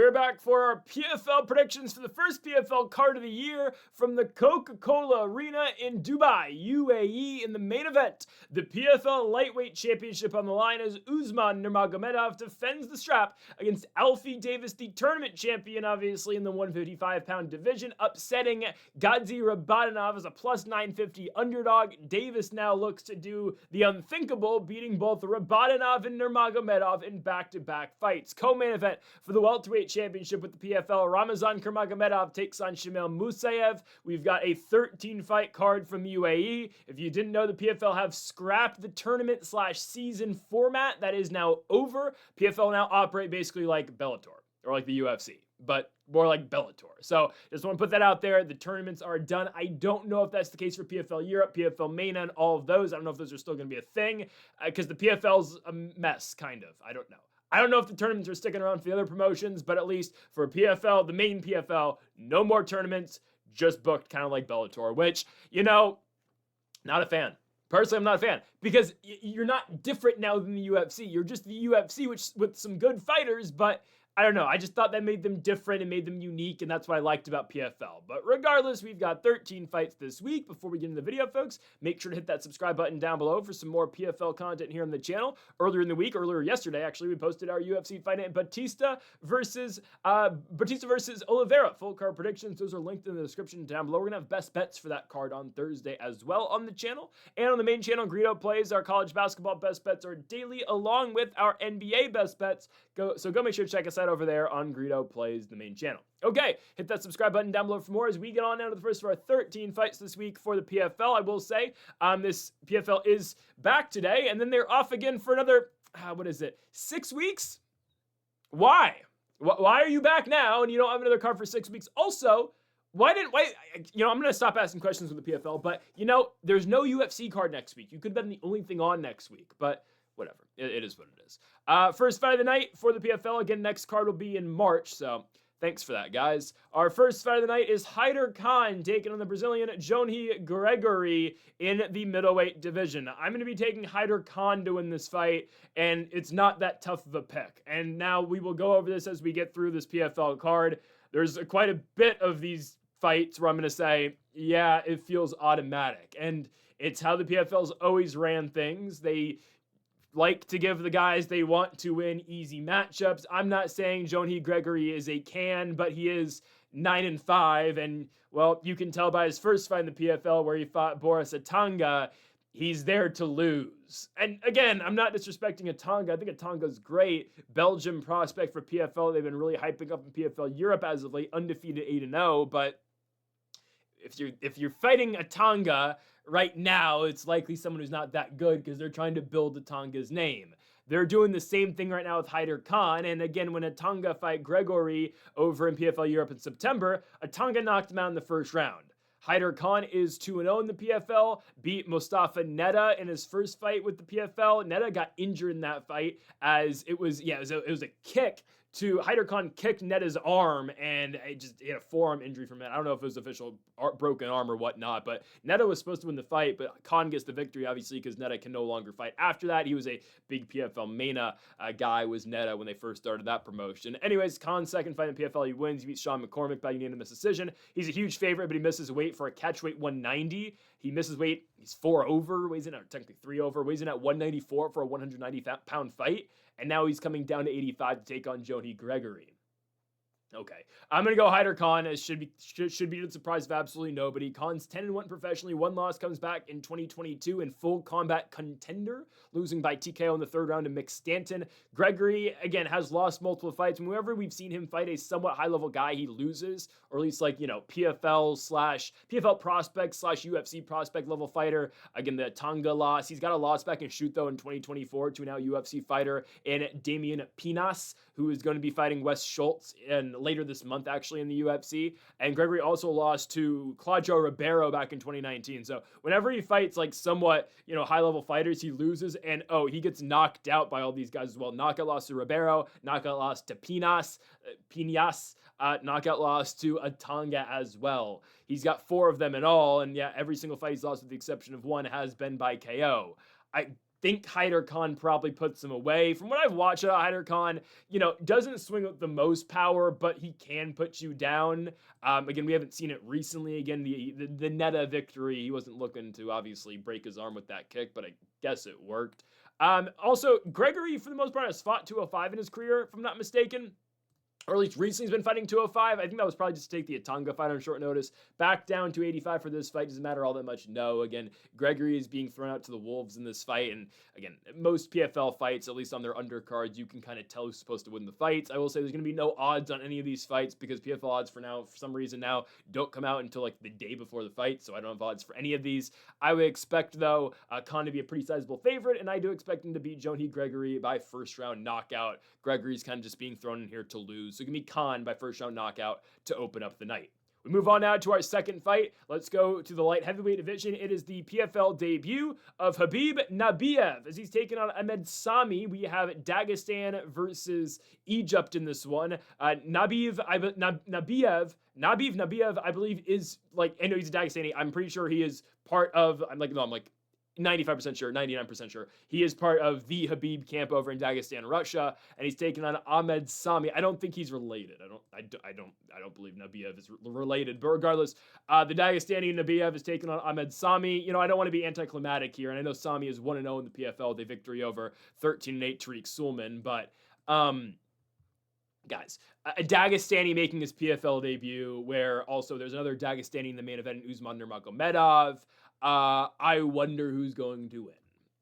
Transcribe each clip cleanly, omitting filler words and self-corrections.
We're back for our PFL predictions for the first PFL card of the year from the Coca-Cola Arena in Dubai, UAE. In the main event, the PFL Lightweight Championship on the line as Usman Nurmagomedov defends the strap against Alfie Davis, the tournament champion, obviously, in the 155-pound division, upsetting Gadzi Rabadanov as a plus 950 underdog. Davis now looks to do the unthinkable, beating both Rabadanov and Nurmagomedov in back-to-back fights. Co-main event for the Welterweight Championship with the PFL, Ramazan Kuramagomedov takes on Shamil Musaev. We've got a 13-fight card from UAE. If you didn't know, the PFL have scrapped the tournament/season format. That is now over. PFL now operate basically like Bellator, or like the UFC, but more like Bellator. So just want to put that out there. The tournaments are done. I don't know if that's the case for PFL Europe, PFL MENA, and all of those. I don't know if those are still going to be a thing, because the PFL's a mess, kind of. I don't know. I don't know if the tournaments are sticking around for the other promotions, but at least for PFL, the main PFL, no more tournaments, just booked, kind of like Bellator, which, not a fan. Personally, I'm not a fan, because you're not different now than the UFC. You're just the UFC, which with some good fighters, but I don't know. I just thought that made them different and made them unique, and that's what I liked about PFL. But regardless, we've got 13 fights this week. Before we get into the video, folks, make sure to hit that subscribe button down below for some more PFL content here on the channel. Earlier yesterday, actually, we posted our UFC fight at Batista versus Oliveira. Full card predictions. Those are linked in the description down below. We're going to have best bets for that card on Thursday as well on the channel. And on the main channel, Greedo plays our college basketball best bets are daily, along with our NBA best bets. So go make sure to check us out over there on Greedo Plays, the main channel. Okay, hit that subscribe button down below for more as we get on now to the first of our 13 fights this week for the PFL. I will say, this PFL is back today, and then they're off again for another, 6 weeks? Why? Why are you back now and you don't have another card for 6 weeks? Also, I'm going to stop asking questions with the PFL, but, there's no UFC card next week. You could have been the only thing on next week, but whatever. It is what it is. First fight of the night for the PFL. Again, next card will be in March, so thanks for that, guys. Our first fight of the night is Hyder Khan taking on the Brazilian Johnny Gregory in the middleweight division. I'm going to be taking Hyder Khan to win this fight, and it's not that tough of a pick. And now we will go over this as we get through this PFL card. There's quite a bit of these fights where I'm going to say, yeah, it feels automatic. And it's how the PFL's always ran things. They like to give the guys they want to win easy matchups. I'm not saying Johnny Gregory is a can, but he is 9-5, and, well, you can tell by his first fight in the PFL where he fought Boris Atanga, he's there to lose. And again, I'm not disrespecting Atanga. I think Atanga's great. Belgium prospect for PFL. They've been really hyping up in PFL Europe as of late, undefeated 8-0, but if you're fighting Atanga right now, it's likely someone who's not that good because they're trying to build Atanga's name. They're doing the same thing right now with Hyder Khan, and again, when Atanga fight Gregory over in PFL Europe in September, Atanga knocked him out in the first round. Hyder Khan is 2-0 in the PFL, beat Mustafa Neda in his first fight with the PFL. Neda got injured in that fight as it was a kick to Hyder Khan kicked Neda's arm, and he had a forearm injury from it. I don't know if it was official broken arm or whatnot, but Neda was supposed to win the fight, but Khan gets the victory, obviously, because Neda can no longer fight after that. He was a big PFL MENA guy, was Neda when they first started that promotion. Anyways, Khan's second fight in PFL, he wins. He beats Sean McCormick by unanimous decision. He's a huge favorite, but he misses weight for a catchweight 190. He misses weight. He's 4 over, weighs in at technically 3 over, weighs in at 194 for a 190-pound fight. And now he's coming down to 85 to take on Johnny Gregory. Okay, I'm going to go Hyder Khan. It should be the surprise of absolutely nobody. Khan's 10-1 professionally. One loss, comes back in 2022 in Full Combat Contender, losing by TKO in the third round to Mick Stanton. Gregory, again, has lost multiple fights. Whenever we've seen him fight a somewhat high-level guy, he loses, or at least PFL prospect / UFC prospect level fighter. Again, the Tonga loss. He's got a loss back in shoot, though, in 2024 to a now UFC fighter in Damian Pinas, who is going to be fighting Wes Schultz later this month, actually, in the UFC. And Gregory also lost to Claudio Ribeiro back in 2019. So whenever he fights somewhat, high-level fighters, he loses, and he gets knocked out by all these guys as well. Knockout loss to Ribeiro, knockout loss to Pinas, knockout loss to Atanga as well. He's got 4 of them in all, and yeah, every single fight he's lost with the exception of one has been by KO. think Hyder Khan probably puts him away. From what I've watched, Hyder Khan, doesn't swing with the most power, but he can put you down. Again, we haven't seen it recently. Again, the Neta victory, he wasn't looking to obviously break his arm with that kick, but I guess it worked. Also, Gregory, for the most part, has fought 205 in his career, if I'm not mistaken. Or at least recently he's been fighting 205. I think that was probably just to take the Atanga fight on short notice. Back down to 85 for this fight. Doesn't matter all that much. No, again, Gregory is being thrown out to the wolves in this fight. And again, most PFL fights, at least on their undercards, you can kind of tell who's supposed to win the fights. I will say there's going to be no odds on any of these fights because PFL odds for some reason now, don't come out until like the day before the fight. So I don't have odds for any of these. I would expect, though, Khan to be a pretty sizable favorite. And I do expect him to beat Johnny Gregory by first round knockout. Gregory's kind of just being thrown in here to lose. So give me Khan by first round knockout to open up the night. We move on now to our second fight. Let's go to the light heavyweight division. It is the PFL debut of Khabib Nabiev. As he's taking on Ahmed Sami, we have Dagestan versus Egypt in this one. Nabiev, I believe, is like, I know he's a Dagestani. I'm pretty sure he is part of, I'm like 95% sure, 99% sure. He is part of the Khabib camp over in Dagestan, Russia, and he's taking on Ahmed Sami. I don't think he's related. I don't believe Nabiev is related. But regardless, the Dagestani Nabiev is taking on Ahmed Sami. I don't want to be anticlimactic here, and I know Sami is 1-0 in the PFL. They victory over 13-8 Tariq Sulman, but guys, a Dagestani making his PFL debut, where also there's another Dagestani in the main event, Usman Nurmagomedov. I wonder who's going to win.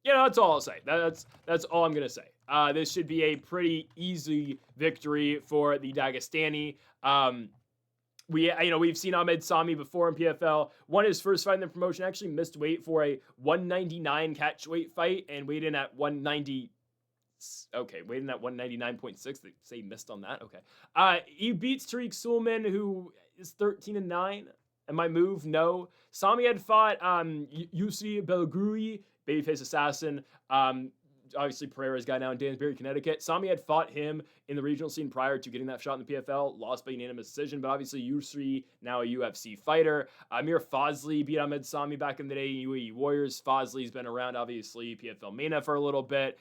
That's all I'll say. That's all I'm gonna say. This should be a pretty easy victory for the Dagestani. We've seen Ahmed Sami before in PFL. Won his first fight in the promotion. Actually missed weight for a 199 catch weight fight and weighed in at 190. Okay, weighed in at 199.6. They say he missed on that. Okay. He beats Tariq Sulman, who is 13-9. Am I moved? No. Sami had fought Yusri Belgrui, babyface assassin. Obviously Pereira's guy now in Danbury, Connecticut. Sami had fought him in the regional scene prior to getting that shot in the PFL, lost by unanimous decision, but obviously Yusri, now a UFC fighter. Amir Fazli beat Ahmed Sami back in the day in UAE Warriors. Fazli's been around, obviously, PFL MENA for a little bit.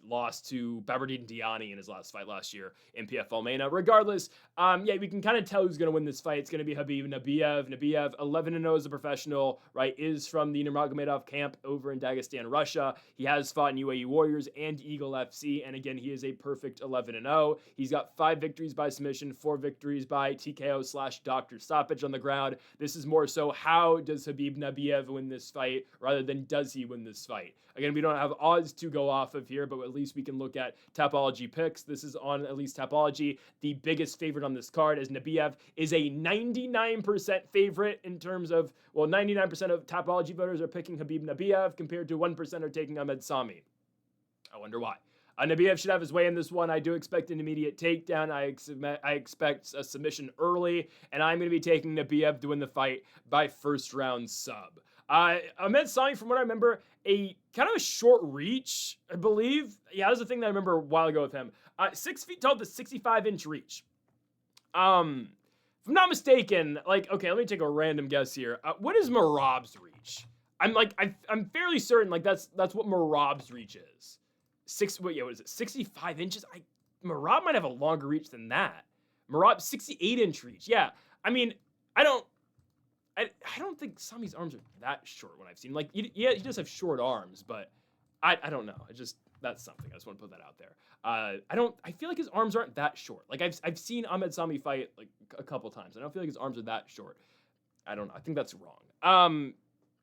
Lost to Babardine Diani in his last fight last year in PFL MENA. Regardless, we can kind of tell who's going to win this fight. It's going to be Khabib Nabiev. Nabiev, 11-0 as a professional, right, is from the Nurmagomedov camp over in Dagestan, Russia. He has fought in UAE Warriors and Eagle FC, and again, he is a perfect 11-0. He's got 5 victories by submission, 4 victories by TKO/doctor stoppage on the ground. This is more so, how does Khabib Nabiev win this fight rather than does he win this fight? Again, we don't have odds to go off of here, but at least we can look at Tapology picks. This is on at least Tapology. The biggest favorite on this card is Nabiev is a 99% favorite in terms of, 99% of Tapology voters are picking Khabib Nabiev compared to 1% are taking Ahmed Sami. I wonder why. Nabiev should have his way in this one. I do expect an immediate takedown. I expect a submission early, and I'm going to be taking Nabiev to win the fight by first round sub. Ahmed Sami, from what I remember, a kind of a short reach, I believe. Yeah, that was the thing that I remember a while ago with him. 6 feet tall to 65-inch reach. If I'm not mistaken, let me take a random guess here. What is Merab's reach? I'm fairly certain, that's what Merab's reach is. What is it? 65 inches? Merab might have a longer reach than that. Merab, 68-inch reach. Yeah, I don't think Sami's arms are that short when I've seen. He does have short arms, but I don't know. That's something. I just want to put that out there. I feel like his arms aren't that short. I've seen Ahmed Sami fight a couple times. I don't feel like his arms are that short. I don't know. I think that's wrong.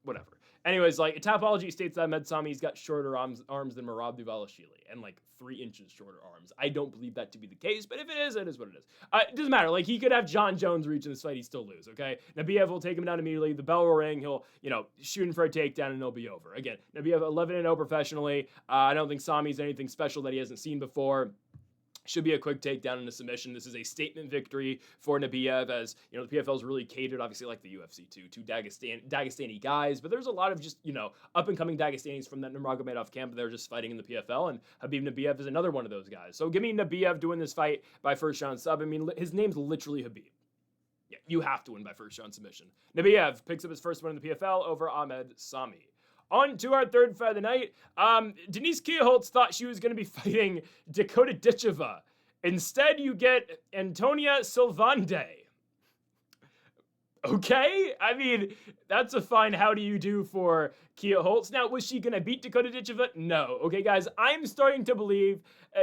Whatever. Anyways, Tapology states that Ahmed Sami's got shorter arms than Merab Dvalishvili and 3 inches shorter arms. I don't believe that to be the case, but if it is what it is. It doesn't matter. He could have John Jones reach in this fight, he'd still lose, okay? Nabiev will take him down immediately. The bell will ring. He'll, shoot him for a takedown, and it'll be over. Again, Nabiev 11-0 professionally. I don't think Sami's anything special that he hasn't seen before. Should be a quick takedown and a submission. This is a statement victory for Nabiev, as the PFL is really catered, obviously, like the UFC too, to Dagestani guys. But there's a lot of just up and coming Dagestanis from that Nurmagomedov camp that are just fighting in the PFL, and Khabib Nabiev is another one of those guys. So give me Nabiev to win this fight by first round sub. His name's literally Khabib. Yeah, you have to win by first round submission. Nabiev picks up his first win in the PFL over Ahmed Sami. On to our third fight of the night. Denise Kielholtz thought she was going to be fighting Dakota Ditcheva. Instead, you get Antonia Silvaneide. Okay, I mean, that's a fine how do you do for Kielholtz. Now, was she going to beat Dakota Ditcheva? No. Okay, guys, I'm starting to believe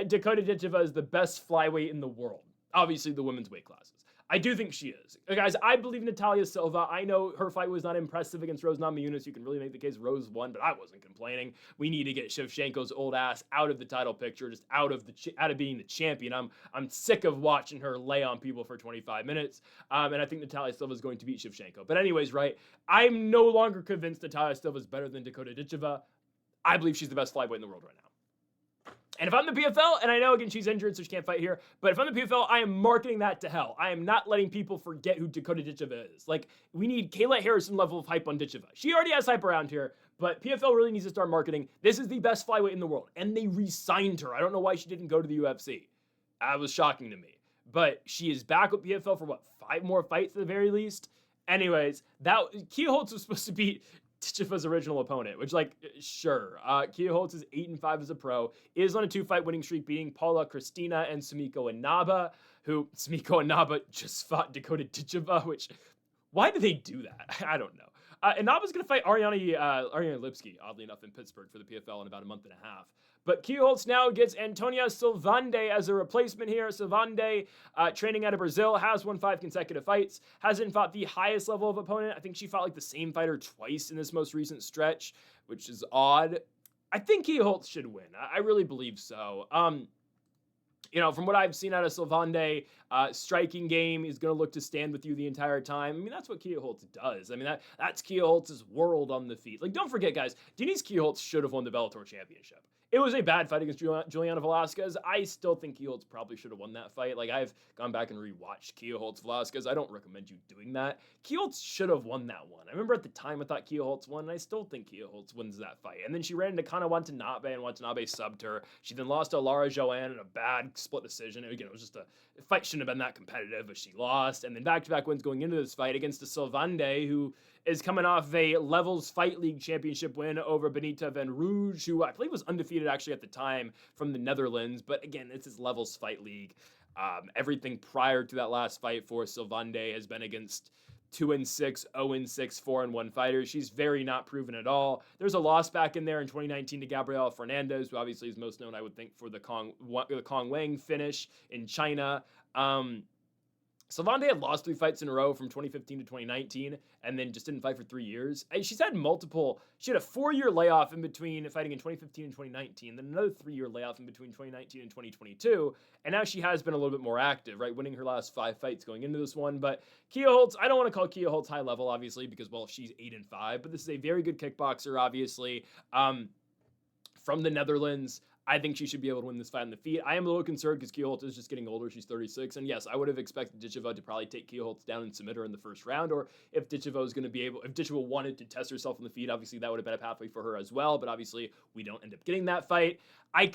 Dakota Ditcheva is the best flyweight in the world. Obviously, the women's weight classes. I do think she is. Guys, I believe Natalia Silva. I know her fight was not impressive against Rose Namajunas. You can really make the case Rose won, but I wasn't complaining. We need to get Shevchenko's old ass out of the title picture, just out of being the champion. I'm sick of watching her lay on people for 25 minutes, and I think Natalia Silva is going to beat Shevchenko. But anyways, right, I'm no longer convinced Natalia Silva is better than Dakota Ditcheva. I believe she's the best flyweight in the world right now. And if I'm the PFL, and I know, again, she's injured, so she can't fight here, but if I'm the PFL, I am marketing that to hell. I am not letting people forget who Dakota Ditcheva is. Like, we need Kayla Harrison level of hype on Ditcheva. She already has hype around here, but PFL really needs to start marketing. This is the best flyweight in the world, and they re-signed her. I don't know why she didn't go to the UFC. That was shocking to me. But she is back with PFL for, what, 5 more fights at the very least? Anyways, Kielholtz was supposed to beat Ditcheva's original opponent, which, like, sure. Kielholtz is 8-5 as a pro, is on a 2-fight winning streak, beating Paula Cristina and Sumiko Inaba, who Sumiko Inaba just fought Dakota Ditcheva, which, why do they do that? I don't know. Inaba's going to fight Ariane Lipski, oddly enough, in Pittsburgh for the PFL in about a month and a half. But Kielholtz now gets Antonia Silvaneide as a replacement here. Silvaneide, training out of Brazil, has won 5 consecutive fights, hasn't fought the highest level of opponent. I think she fought like the same fighter twice in this most recent stretch, which is odd. I think Kielholtz should win. I really believe so. You know, from what I've seen out of Silvaneide, striking game is going to look to stand with you the entire time. I mean, that's what Kielholtz does. I mean, that's Kielholtz's world on the feet. Like, don't forget, guys, Denise Kielholtz should have won the Bellator championship. It was a bad fight against Juliana Velasquez. I still think Kielholtz probably should have won that fight. Like, I've gone back and rewatched Kielholtz Velasquez. I don't recommend you doing that. Kielholtz should have won that one. I remember at the time I thought Kielholtz won, and I still think Kielholtz wins that fight. And then she ran into Kana Watanabe, and Watanabe subbed her. She then lost to Lara Joanne in a bad split decision. And again, it was just the fight shouldn't have been that competitive, but she lost. And then back-to-back wins going into this fight against the Silvaneide, who is coming off a Levels Fight League championship win over Benita Van Rouge, who I believe was undefeated actually at the time from the Netherlands. But again, it's his Levels Fight League. Everything prior to that last fight for Silvaneide has been against 2-6, 0-6, 4-1 fighters. She's very not proven at all. There's a loss back in there in 2019 to Gabriela Fernandez, who obviously is most known, I would think, for the Kong Wang finish in China. Silvaneide had lost 3 fights in a row from 2015 to 2019, and then just didn't fight for 3 years. And she had a 4-year layoff in between fighting in 2015 and 2019, then another 3-year layoff in between 2019 and 2022, and now she has been a little bit more active, right, winning her last 5 fights going into this one. But Kielholtz, I don't want to call Kielholtz high level, obviously, because, well, she's 8-5, but this is a very good kickboxer, obviously, from the Netherlands. I think she should be able to win this fight on the feet. I am a little concerned because Kielholtz is just getting older. She's 36. And yes, I would have expected Ditcheva to probably take Kielholtz down and submit her in the first round. Or if Ditcheva was going to be able, if Ditcheva wanted to test herself on the feet, obviously that would have been a pathway for her as well. But obviously we don't end up getting that fight. I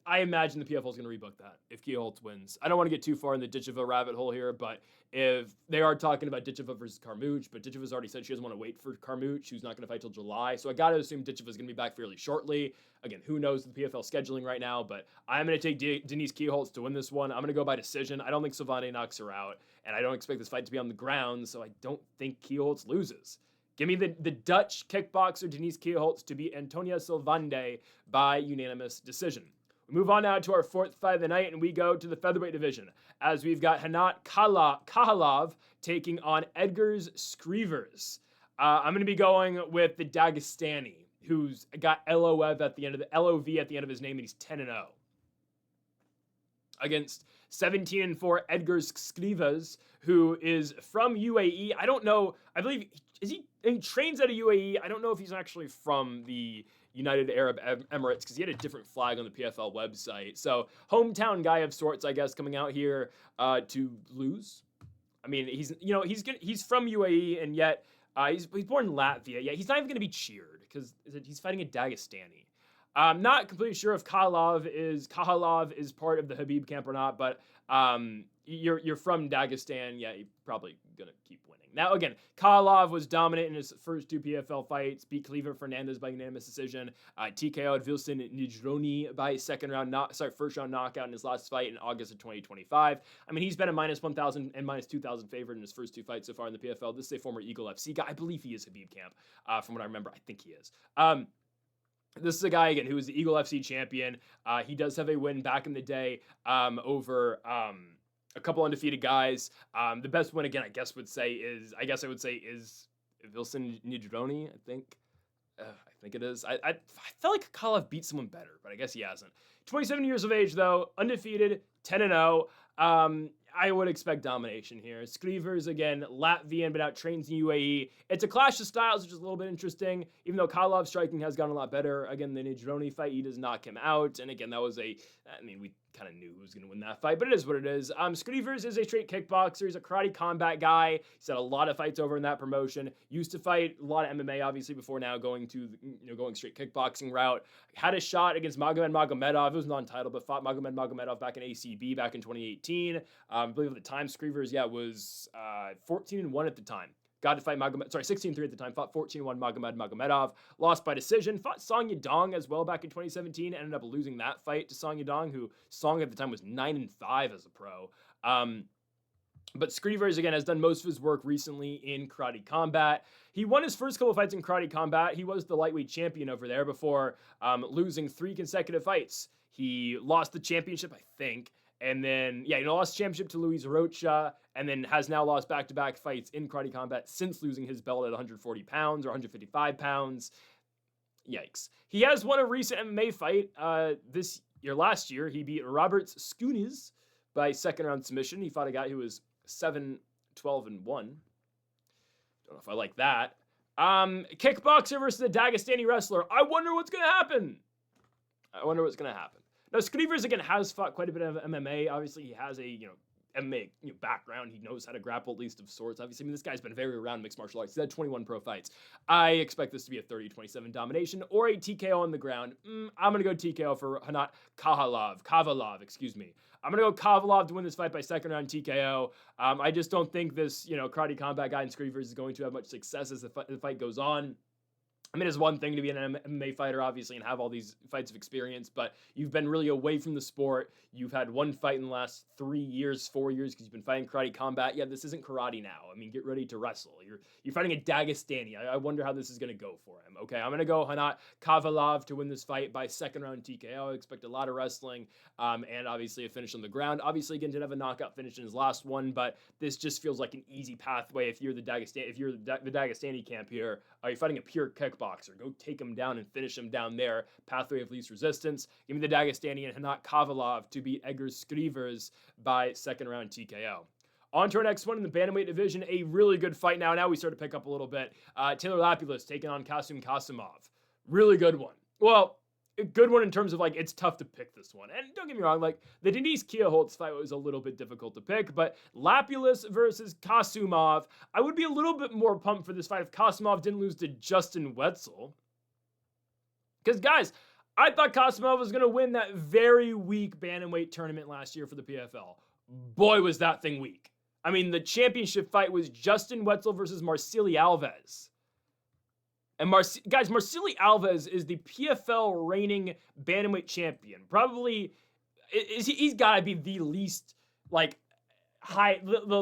imagine the PFL is going to rebook that if Kielholtz wins. I don't want to get too far in the Ditcheva rabbit hole here, but if they are talking about Ditcheva versus Carmouche, but Ditcheva's already said she doesn't want to wait for Carmouche, who's not going to fight till July. So I got to assume Ditcheva's going to be back fairly shortly. Again, who knows the PFL scheduling right now, but I'm going to take Denise Kielholtz to win this one. I'm going to go by decision. I don't think Silvaneide knocks her out, and I don't expect this fight to be on the ground, so I don't think Kielholtz loses. Give me the Dutch kickboxer Denise Kielholtz to beat Antonia Silvaneide by unanimous decision. We move on now to our 4th fight of the night, and we go to the featherweight division, as we've got Hanat Khavalov taking on Edgars Skrivers. I'm going to be going with the Dagestani, who's got LOV at the end of his name, and he's 10-0. Against 17-4 Edgars Skrivers, who is from UAE. I don't know. I believe he trains out of UAE. I don't know if he's actually from the United Arab Emirates because he had a different flag on the PFL website. So hometown guy of sorts, I guess, coming out here to lose. I mean, he's from UAE, and yet he's born in Latvia. Yeah, he's not even going to be cheered because he's fighting a Dagestani. I'm not completely sure if Khavalov is part of the Habib camp or not, but you're from Dagestan. Yeah, you're probably gonna keep winning. Now, again, Khavalov was dominant in his first 2 PFL fights, beat Cleaver Fernandez by unanimous decision, TKO'd Wilson Nidroni by first round knockout in his last fight in August of 2025. I mean, he's been a minus 1,000 and minus 2,000 favorite in his first 2 fights so far in the PFL. This is a former Eagle FC guy. I believe he is Khabib camp, from what I remember. I think he is. This is a guy, again, who is the Eagle FC champion. He does have a win back in the day over a couple undefeated guys. The best win, again, I would say is Wilson Nidroni, I think. I think it is. I felt like Khavalov beat someone better, but I guess he hasn't. 27 years of age, though, undefeated, 10-0. I would expect domination here. Skrivers, again, Latvian, but out trains in UAE. It's a clash of styles, which is a little bit interesting. Even though Khavalov's striking has gotten a lot better. Again, the Nidroni fight, he does knock him out. And again, that was we kind of knew who was going to win that fight, but it is what it is. Skrivers is a straight kickboxer. He's a karate combat guy. He's had a lot of fights over in that promotion. Used to fight a lot of MMA, obviously, before now going straight kickboxing route. Had a shot against Magomedov. It was non-title, but fought Magomedov back in ACB back in 2018. I believe at the time, Skrivers, was 14-1 at the time. Got to fight 16-3 at the time, fought 14-1 Magomedov, lost by decision, fought Song Yadong as well back in 2017, ended up losing that fight to Song Yadong, who Song at the time was 9-5 as a pro. But Skrivers, again, has done most of his work recently in karate combat. He won his first couple of fights in karate combat. He was the lightweight champion over there before losing 3 consecutive fights. He lost the championship, I think. And then, he lost the championship to Luis Rocha, and then has now lost back-to-back fights in karate combat since losing his belt at 140 pounds or 155 pounds. Yikes. He has won a recent MMA fight last year. He beat Roberts Skunis by second-round submission. He fought a guy who was 7-12-1. Don't know if I like that. Kickboxer versus a Dagestani wrestler. I wonder what's going to happen. Now, Skrivers, again, has fought quite a bit of MMA. Obviously, he has a, MMA background. He knows how to grapple, at least of sorts. Obviously, this guy's been very around mixed martial arts. He's had 21 pro fights. I expect this to be a 30-27 domination or a TKO on the ground. I'm going to go TKO for Khavalov, excuse me. I'm going to go Khavalov to win this fight by second round TKO. I just don't think this, karate combat guy in Skrivers is going to have much success as the fight goes on. It's one thing to be an MMA fighter, obviously, and have all these fights of experience, but you've been really away from the sport. You've had one fight in the last 3 years, 4 years, because you've been fighting karate combat. Yeah, this isn't karate now. Get ready to wrestle. You're fighting a Dagestani. I wonder how this is going to go for him. Okay, I'm going to go Khavalov to win this fight by second round TKO. I expect a lot of wrestling, and obviously a finish on the ground. Obviously, again, did have a knockout finish in his last one, but this just feels like an easy pathway if you're the Dagestani camp here. Are you fighting a pure kickboxer? Go take him down and finish him down there. Pathway of least resistance. Give me the Dagestani and Khavalov to beat Egger Skrivers by second round TKO. On to our next one in the bantamweight division. A really good fight now. Now we start to pick up a little bit. Taylor Lapilus taking on Kasumov. Really good one. Well, a good one in terms of, it's tough to pick this one. And don't get me wrong, the Denise Kielholtz fight was a little bit difficult to pick, but Lapilus versus Kasumov, I would be a little bit more pumped for this fight if Kasumov didn't lose to Justin Wetzel. Because, guys, I thought Kasumov was going to win that very weak bantamweight tournament last year for the PFL. Boy, was that thing weak. The championship fight was Justin Wetzel versus Marceli Alves. And Marceli Alves is the PFL reigning bantamweight champion. Probably, he's got to be the least, the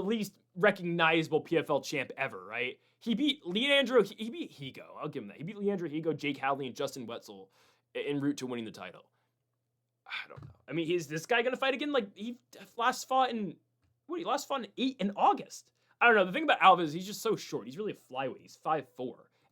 least recognizable PFL champ ever, right? He beat Higo. I'll give him that. He beat Leandro Higo, Jake Hadley, and Justin Wetzel en route to winning the title. I don't know. Is this guy going to fight again? He last fought in August. I don't know. The thing about Alves, he's just so short. He's really a flyweight. He's 5'4".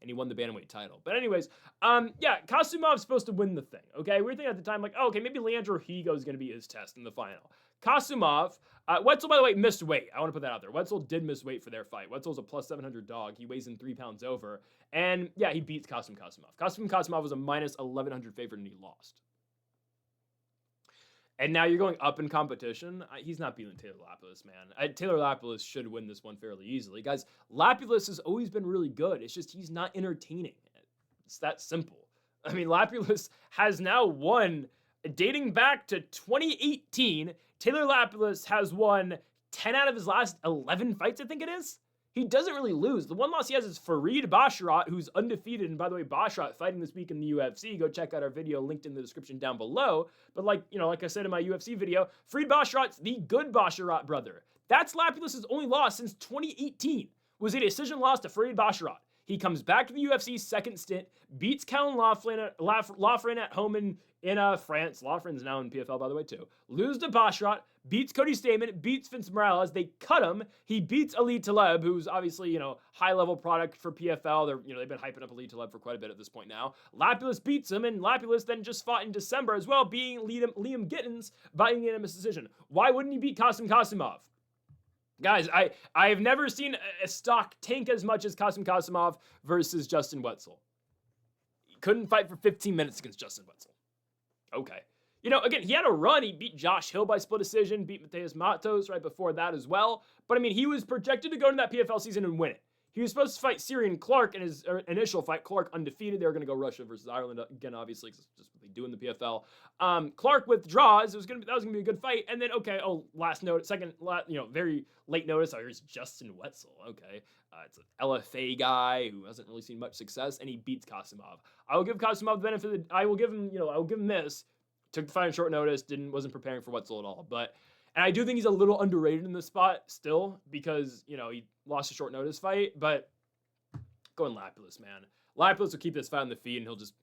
And he won the bantamweight title. But anyways, Kasumov's supposed to win the thing, okay? We were thinking at the time, maybe Leandro Higo is going to be his test in the final. Kasumov, Wetzel, by the way, missed weight. I want to put that out there. Wetzel did miss weight for their fight. Wetzel's a plus 700 dog. He weighs in 3 pounds over. And, he beats Kasumov. Kasumov was a minus 1,100 favorite, and he lost. And now you're going up in competition. He's not beating Taylor Lapilus, man. Taylor Lapilus should win this one fairly easily. Guys, Lapilus has always been really good. It's just he's not entertaining. It's that simple. Lapilus has now won, dating back to 2018, Taylor Lapilus has won 10 out of his last 11 fights, I think it is. he doesn't really lose. The one loss he has is Farid Basharat, who's undefeated. And by the way, Basharat fighting this week in the UFC. Go check out our video linked in the description down below. But like I said in my UFC video, Farid Basharat's the good Basharat brother. That's Lapilus' only loss since 2018. Was a decision loss to Farid Basharat. He comes back to the UFC's second stint, beats Callan Loughran at home in France. Loughran's now in PFL, by the way, too. Loses to Basharat, beats Cody Stamann, beats Vince Morales. They cut him. He beats Ali Taleb, who's obviously, high-level product for PFL. They've been hyping up Ali Taleb for quite a bit at this point now. Lapilus beats him, and Lapilus then just fought in December as well, beating Liam Gittins by unanimous decision. Why wouldn't he beat Kasumov? Guys, I have never seen a stock tank as much as Kasumov versus Justin Wetzel. He couldn't fight for 15 minutes against Justin Wetzel. Okay. Again, he had a run. He beat Josh Hill by split decision, beat Mateus Matos right before that as well. But, he was projected to go into that PFL season and win it. He was supposed to fight Syrian Clark in his initial fight. Clark undefeated. They were going to go Russia versus Ireland again, obviously, because it's just what they do in the PFL. Clark withdraws. That was going to be a good fight. And then, last note, very late notice. Here's Justin Wetzel. Okay, it's an LFA guy who hasn't really seen much success, and he beats Kasumov. I will give Kasumov the benefit. I will give him this. Took the fight on short notice. Wasn't preparing for Wetzel at all, And I do think he's a little underrated in this spot still because, he lost a short notice fight, but going Lapilus, man. Lapilus will keep this fight on the feet and he'll just,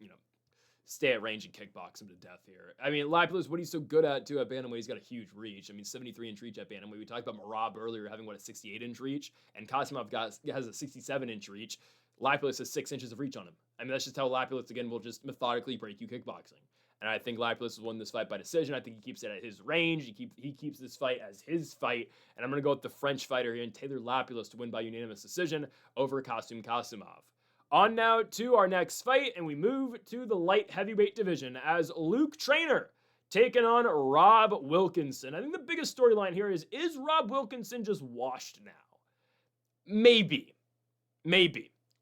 stay at range and kickbox him to death here. Lapilus, what he's so good at too at bantamweight, he's got a huge reach. 73-inch reach at bantamweight. We talked about Merab earlier having, a 68-inch reach, and Kasumov has a 67-inch reach. Lapilus has 6 inches of reach on him. That's just how Lapilus, again, will just methodically break you kickboxing. And I think Lapilus has won this fight by decision. I think he keeps it at his range. He keeps this fight as his fight. And I'm going to go with the French fighter here and Taylor Lapilus to win by unanimous decision over Kasumov. On now to our next fight, and we move to the light heavyweight division as Luke Traynor taking on Rob Wilkinson. I think the biggest storyline here is Rob Wilkinson just washed now? Maybe.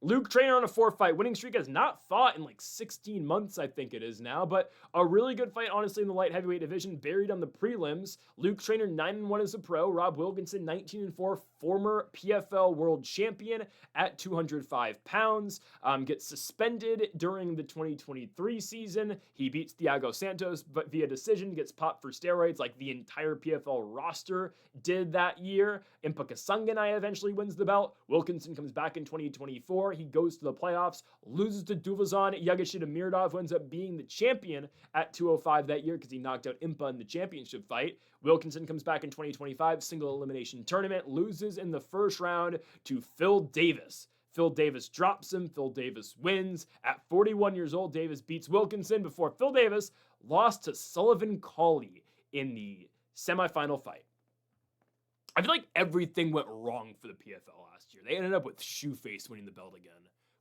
Luke Traynor on a 4-fight winning streak, has not fought in 16 months, I think it is now, but a really good fight, honestly, in the light heavyweight division, buried on the prelims. Luke Traynor 9-1 as a pro, Rob Wilkinson 19-4, former PFL world champion at 205 pounds, gets suspended during the 2023 season. He beats Thiago Santos, but via decision, gets popped for steroids like the entire PFL roster did that year. Impa Kasanganay eventually wins the belt. Wilkinson comes back in 2024. He goes to the playoffs, loses to Duvazan Yagashita-Mirdov, who ends up being the champion at 205 that year because he knocked out Impa in the championship fight. Wilkinson comes back in 2025, single elimination tournament, loses in the first round to Phil Davis. Phil Davis drops him. Phil Davis wins. At 41 years old, Davis beats Wilkinson before Phil Davis lost to Sullivan Cauley in the semifinal fight. I feel like everything went wrong for the PFL last year. They ended up with Shoeface winning the belt again,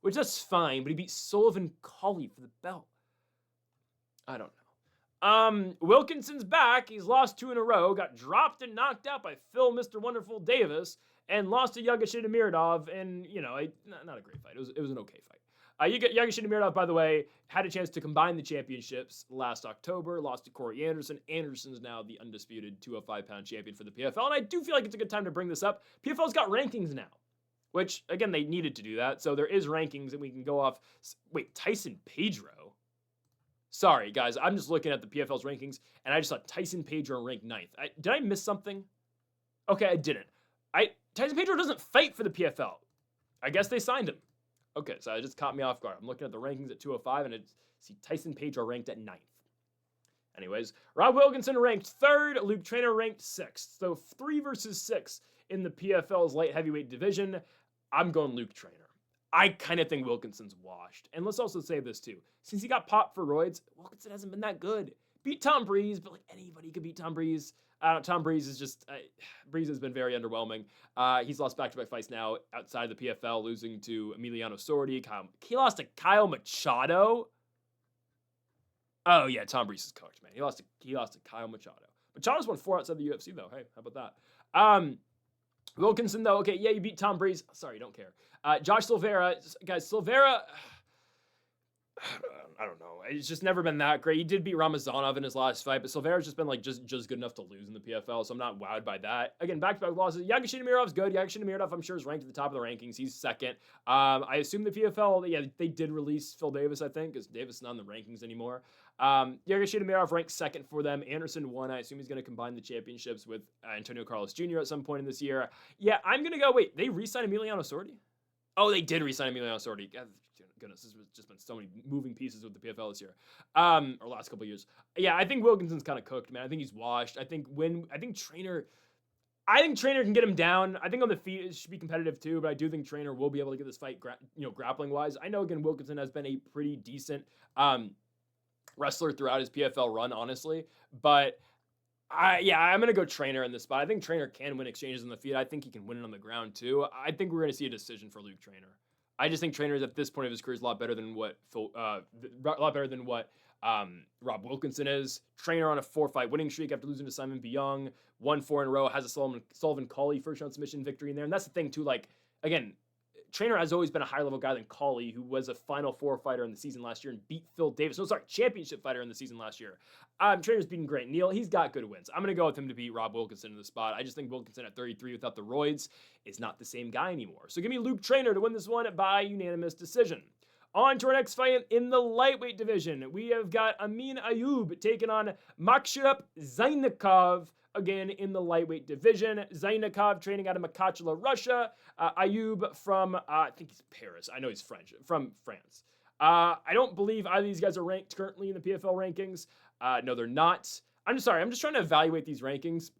which that's fine, but he beat Sullivan Cauley for the belt. I don't know. Wilkinson's back. He's lost 2 in a row, got dropped and knocked out by Phil Mr. Wonderful Davis, and lost to Yagashita-Mirdov, and, not a great fight. It was an okay fight. Yagashita-Mirdov, by the way, had a chance to combine the championships last October, lost to Corey Anderson. Anderson's now the undisputed 205-pound champion for the PFL, and I do feel like it's a good time to bring this up. PFL's got rankings now, which, again, they needed to do that, so there is rankings, and we can go off. Wait, Tyson Pedro? Sorry, guys, I'm just looking at the PFL's rankings, and I just saw Tyson Pedro ranked 9th. Did I miss something? Okay, I didn't. Tyson Pedro doesn't fight for the PFL. I guess they signed him. Okay, so it just caught me off guard. I'm looking at the rankings at 205, and I see Tyson Pedro ranked at 9th. Anyways, Rob Wilkinson ranked 3rd, Luke Traynor ranked 6th. So 3 versus 6 in the PFL's light heavyweight division. I'm going Luke Traynor. I kind of think Wilkinson's washed. And let's also say this too. Since he got popped for roids, Wilkinson hasn't been that good. Beat Tom Breeze, but anybody could beat Tom Breeze. Tom Breeze is just, Breeze has been very underwhelming. He's lost back-to-back fights now outside the PFL, losing to Emiliano Sordi. He lost to Kyle Machado. Oh yeah, Tom Breeze is cooked, man. He lost to Kyle Machado. Machado's won 4 outside the UFC though. Hey, how about that? Wilkinson though, okay, yeah, you beat Tom Breeze. Sorry, don't care. Josh Silveira, guys, Silveira. I don't know. It's just never been that great. He did beat Ramazanov in his last fight, but Silvaneide just been like just good enough to lose in the PFL, so I'm not wowed by that. Again, back-to-back losses. Yagashita good. Yagashita I'm sure, is ranked at the top of the rankings. He's second. I assume the PFL, yeah, they did release Phil Davis, I think, because Davis is not in the rankings anymore. Yagashita ranked second for them. Anderson won. I assume he's going to combine the championships with Antonio Carlos Jr. at some point in this year. Yeah, I'm going to go, wait, they re-signed Emiliano Sordi? Oh, they did re-sign Emiliano Sordi. God, goodness, this has just been so many moving pieces with the PFL this year, or last couple of years. Yeah, I think Wilkinson's kind of cooked, man. I think he's washed. I think Trainer can get him down. I think on the feet it should be competitive too, but I do think Trainer will be able to get this fight, grappling wise. I know again Wilkinson has been a pretty decent wrestler throughout his PFL run, honestly, but I'm going to go Trainer in this spot. I think Trainer can win exchanges on the feet. I think he can win it on the ground too. I think we're going to see a decision for Luke Trainer. I just think Trainer at this point of his career is a lot better than what Rob Wilkinson is. Trainer on a 4-fight winning streak after losing to Simon Biong, 1-4 in a row, has a Sullivan Cauley first round submission victory in there. And that's the thing too, like, again, Trainer has always been a higher level guy than Cauley, who was a Final Four fighter in the season last year and beat Phil Davis. Championship fighter in the season last year. Trainer's beaten Grant Neal. He's got good wins. I'm going to go with him to beat Rob Wilkinson in the spot. I just think Wilkinson at 33 without the roids is not the same guy anymore. So give me Luke Trainer to win this one by unanimous decision. On to our next fight in the lightweight division. We have got Amin Ayoub taking on Maksharap Zaynukov, again in the lightweight division. Zaynukov training out of Makhachkala, Russia. Ayoub from, I think he's Paris. I know he's French, from France. I don't believe either of these guys are ranked currently in the PFL rankings. No, they're not. I'm sorry. I'm just trying to evaluate these rankings.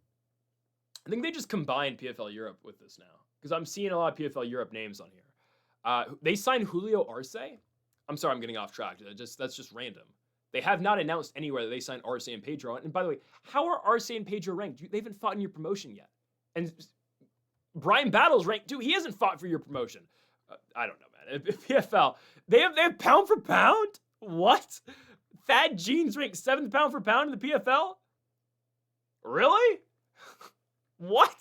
I think they just combined PFL Europe with this now, because I'm seeing a lot of PFL Europe names on here. They signed Julio Arce. I'm sorry, I'm getting off track. That's just random. They have not announced anywhere that they signed Arce and Pedro. And by the way, how are Arce and Pedro ranked? They haven't fought in your promotion yet. And Brian Battle's ranked too. He hasn't fought for your promotion. I don't know, man. PFL, they have pound for pound? What? Thad Jeans ranked 7th pound for pound in the PFL? Really? What?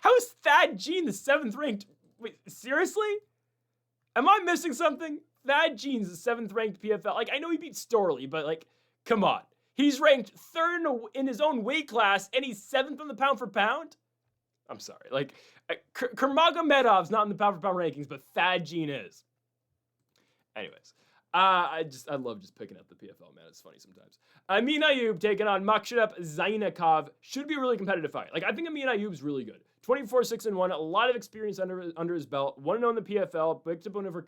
How is Thad Jean the 7th ranked? Wait, seriously? Am I missing something? Thad Jean's the 7th ranked PFL. Like, I know he beat Storley, but like, come on. He's ranked 3rd in his own weight class, and he's 7th on the pound for pound? I'm sorry. Like, Kuramagomedov's not in the pound for pound rankings, but Thad Jean is. Anyways, I love just picking up the PFL, man. It's funny sometimes. Amin Ayoub taking on Maksharap Zaynukov. Should be a really competitive fight. Like, I think Amin Ayoub's really good. 24-6-1, a lot of experience under his belt. 1-0 in the PFL. Picked up one over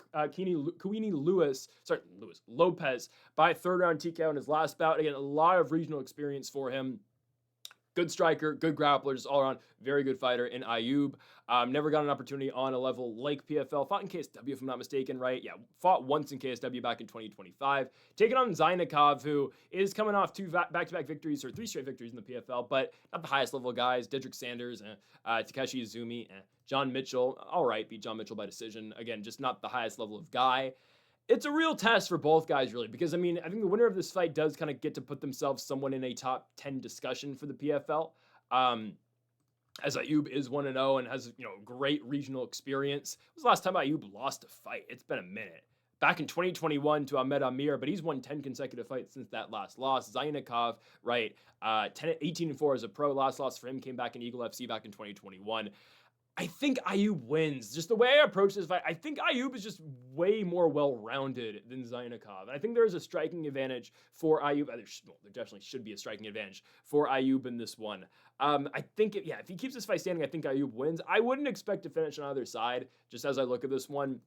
Lopez by 3rd round TKO in his last bout. Again, a lot of regional experience for him. Good striker, good grappler, just all around very good fighter in Ayoub. Never got an opportunity on a level like PFL. Fought in KSW, if I'm not mistaken, right? Yeah, fought once in KSW back in 2025. Taking on Zaynukov, who is coming off 2 back-to-back victories, or 3 straight victories in the PFL, but not the highest level guys. Dedrick Sanders, Takeshi Izumi, John Mitchell, all right, beat John Mitchell by decision. Again, just not the highest level of guy. It's a real test for both guys, really, because, I mean, I think the winner of this fight does kind of get to put themselves somewhat in a top 10 discussion for the PFL. As Ayoub is 1-0 and has, great regional experience. It was the last time Ayoub lost a fight. It's been a minute. Back in 2021 to Ahmed Amir, but he's won 10 consecutive fights since that last loss. Zaynukov, right, 18-4 as a pro. Last loss for him came back in Eagle FC back in 2021. I think Ayoub wins. Just the way I approach this fight, I think Ayoub is just way more well-rounded than Zaynukov. And I think there is a striking advantage for Ayoub. There definitely should be a striking advantage for Ayoub in this one. I think, if he keeps this fight standing, I think Ayoub wins. I wouldn't expect to finish on either side, just as I look at this one.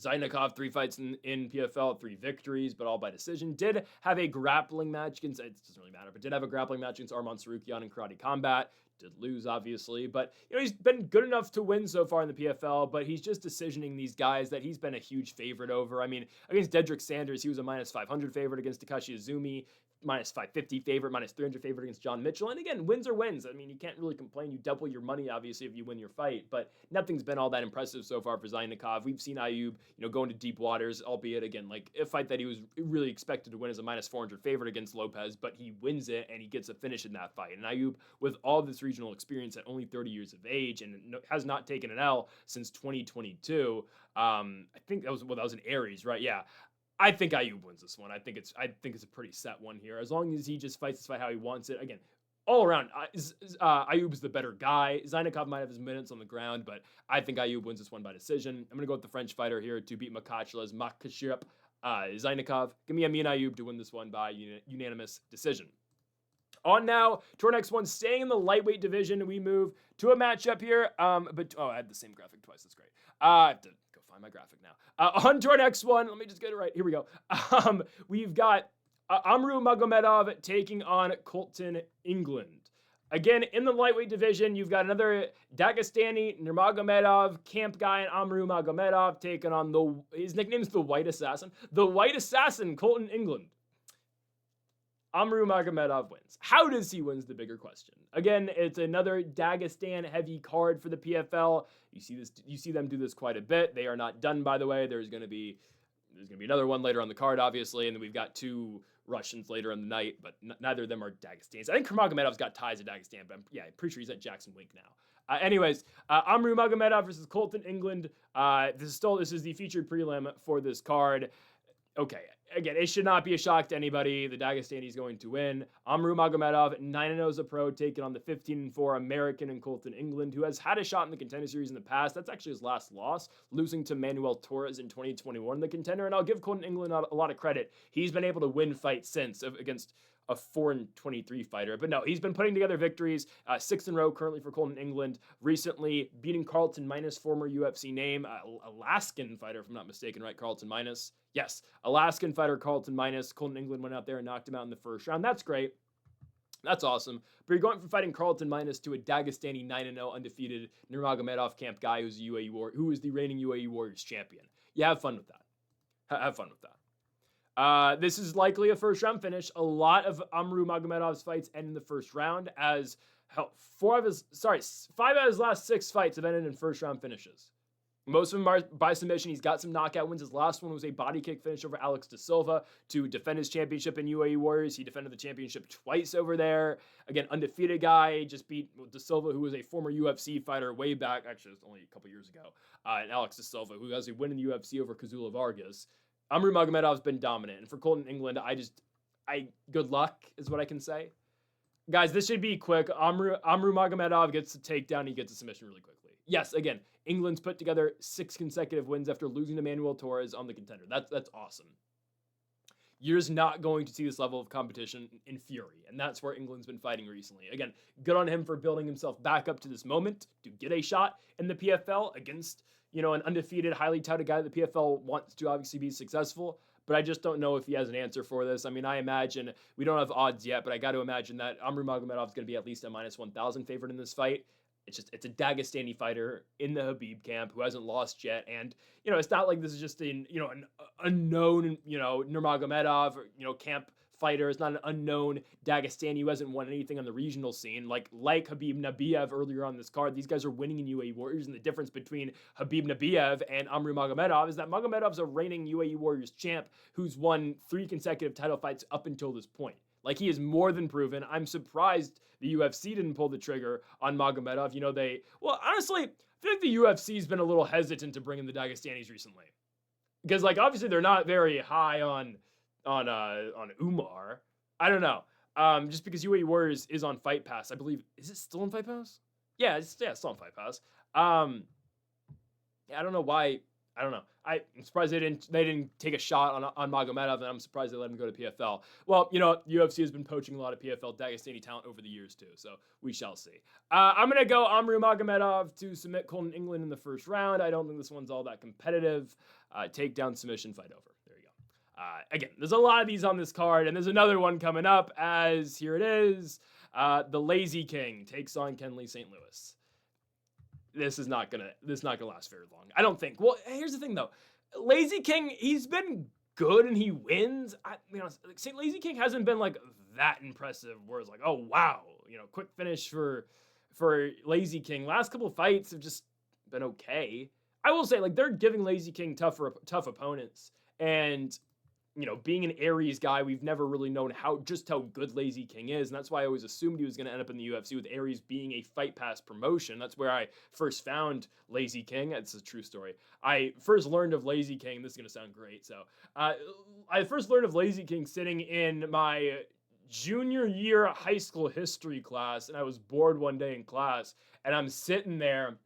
Zaynukov, 3 fights in PFL, 3 victories, but all by decision. Did have a grappling match against, it doesn't really matter, but did have a grappling match against Arman Sarukian in Karate Combat. Did lose, obviously, but he's been good enough to win so far in the PFL, but he's just decisioning these guys that he's been a huge favorite over. I mean, against Dedrick Sanders, he was a -500 favorite. Against Takeshi Izumi, -550 favorite, -300 favorite against John Mitchell. And again, wins are wins. I mean, you can't really complain. You double your money, obviously, if you win your fight, but nothing's been all that impressive so far for Zaynukov. We've seen Ayoub, go into deep waters, albeit, again, like a fight that he was really expected to win as a -400 favorite against Lopez, but he wins it and he gets a finish in that fight. And Ayoub, with all this regional experience at only 30 years of age and has not taken an L since 2022, I think that was in Aries, right? Yeah. I think Ayoub wins this one. I think it's a pretty set one here. As long as he just fights this fight how he wants it. Again, all around, Ayoub is the better guy. Zaynukov might have his minutes on the ground, but I think Ayoub wins this one by decision. I'm going to go with the French fighter here to beat Makhachelav's Makhachev. Zaynukov. Give me Amin Ayoub to win this one by unanimous decision. On now to our next one, staying in the lightweight division, we move to a matchup here. I had the same graphic twice. That's great. I have to go find my graphic now. On to our next one. Let me just get it right. Here we go. We've got Nurmagomedov taking on Colton Englund. Again, in the lightweight division, you've got another Dagestani, Nurmagomedov, camp guy, and Nurmagomedov taking on his nickname's the White Assassin. The White Assassin, Colton Englund. Nurmagomedov wins. How does he win is the bigger question. Again, it's another Dagestan heavy card for the PFL. You see them do this quite a bit. They are not done, by the way. There's going to be another one later on the card, obviously, and then we've got two Russians later in the night, but neither of them are Dagestans. I think Kuramagomedov's got ties to Dagestan, but I'm pretty sure he's at Jackson Wink now. Anyways, Nurmagomedov versus Colton Englund. This is the featured prelim for this card. Okay, again, it should not be a shock to anybody. The Dagestani is going to win. Nurmagomedov, 9-0 as a pro, taking on the 15-4 American and Colton Englund, who has had a shot in the Contender Series in the past. That's actually his last loss, losing to Manuel Torres in 2021 in the Contender. And I'll give Colton Englund a lot of credit. He's been able to win fights since against a 4-23 fighter. But no, he's been putting together victories, 6 in a row currently for Colton Englund. Recently beating Carlton Minus, former UFC name, Alaskan fighter, if I'm not mistaken, right? Carlton Minus. Yes, Alaskan fighter Carlton Minus. Colton Englund went out there and knocked him out in the first round. That's great. That's awesome. But you're going from fighting Carlton Minus to a Dagestani 9-0 undefeated Nurmagomedov camp guy who is the reigning UAE Warriors champion. Yeah, have fun with that. Have fun with that. This is likely a first round finish. A lot of Nurmagomedov's fights end in the first round, as 5 out of his last 6 fights have ended in first round finishes. Most of them are by submission. He's got some knockout wins. His last one was a body kick finish over Alex De Silva to defend his championship in UAE Warriors. He defended the championship twice over there. Again, undefeated guy. Just beat De Silva, who was a former UFC fighter way back. Actually, it was only a couple years ago. And Alex De Silva, who has a win in the UFC over Kazula Vargas. Nurmagomedov's been dominant. And for Colton Englund, good luck is what I can say. Guys, this should be quick. Nurmagomedov gets the takedown. He gets a submission really quickly. Yes, again, England's put together 6 consecutive wins after losing to Manuel Torres on the Contender. That's awesome. You're just not going to see this level of competition in Fury, and that's where England's been fighting recently. Again, good on him for building himself back up to this moment to get a shot in the PFL against, an undefeated, highly touted guy that the PFL wants to obviously be successful. But I just don't know if he has an answer for this. I mean, I imagine, we don't have odds yet, but I got to imagine that Nurmagomedov is going to be at least a minus 1,000 favorite in this fight. It's a Dagestani fighter in the Khabib camp who hasn't lost yet. And, it's not like this is just an unknown, Nurmagomedov, camp fighter. It's not an unknown Dagestani who hasn't won anything on the regional scene. Like Khabib Nabiev earlier on this card, these guys are winning in UAE Warriors. And the difference between Khabib Nabiev and Nurmagomedov is that Magomedov's a reigning UAE Warriors champ who's won 3 consecutive title fights up until this point. Like, he is more than proven. I'm surprised the UFC didn't pull the trigger on Magomedov. Honestly, I feel like the UFC's been a little hesitant to bring in the Dagestanis recently. Because, obviously they're not very high on Umar. I don't know. Just because UAE Warriors is on Fight Pass. I believe, is it still on Fight Pass? Yeah, it's still on Fight Pass. I don't know why. I don't know. I'm surprised they didn't take a shot on Magomedov, and I'm surprised they let him go to PFL. Well, UFC has been poaching a lot of PFL Dagestani talent over the years too, so we shall see. I'm gonna go Nurmagomedov to submit Colton Englund in the first round. I don't think this one's all that competitive. Takedown, submission, fight over. There you go. Again, there's a lot of these on this card, and there's another one coming up. As here it is, the Lazy King takes on Kenley St. Louis. This is not gonna last very long, I don't think. Well, here's the thing though, Lazy King, he's been good and he wins. St. Lazy King hasn't been that impressive. Where it's oh wow, quick finish for Lazy King. Last couple of fights have just been okay. I will say they're giving Lazy King tough opponents, and being an Aries guy, we've never really known how good Lazy King is, and that's why I always assumed he was going to end up in the UFC, with Aries being a Fight Pass promotion. That's where I first found Lazy King. It's a true story. I first learned of Lazy King. This is going to sound great. So I first learned of Lazy King sitting in my junior year high school history class, and I was bored one day in class, and I'm sitting there.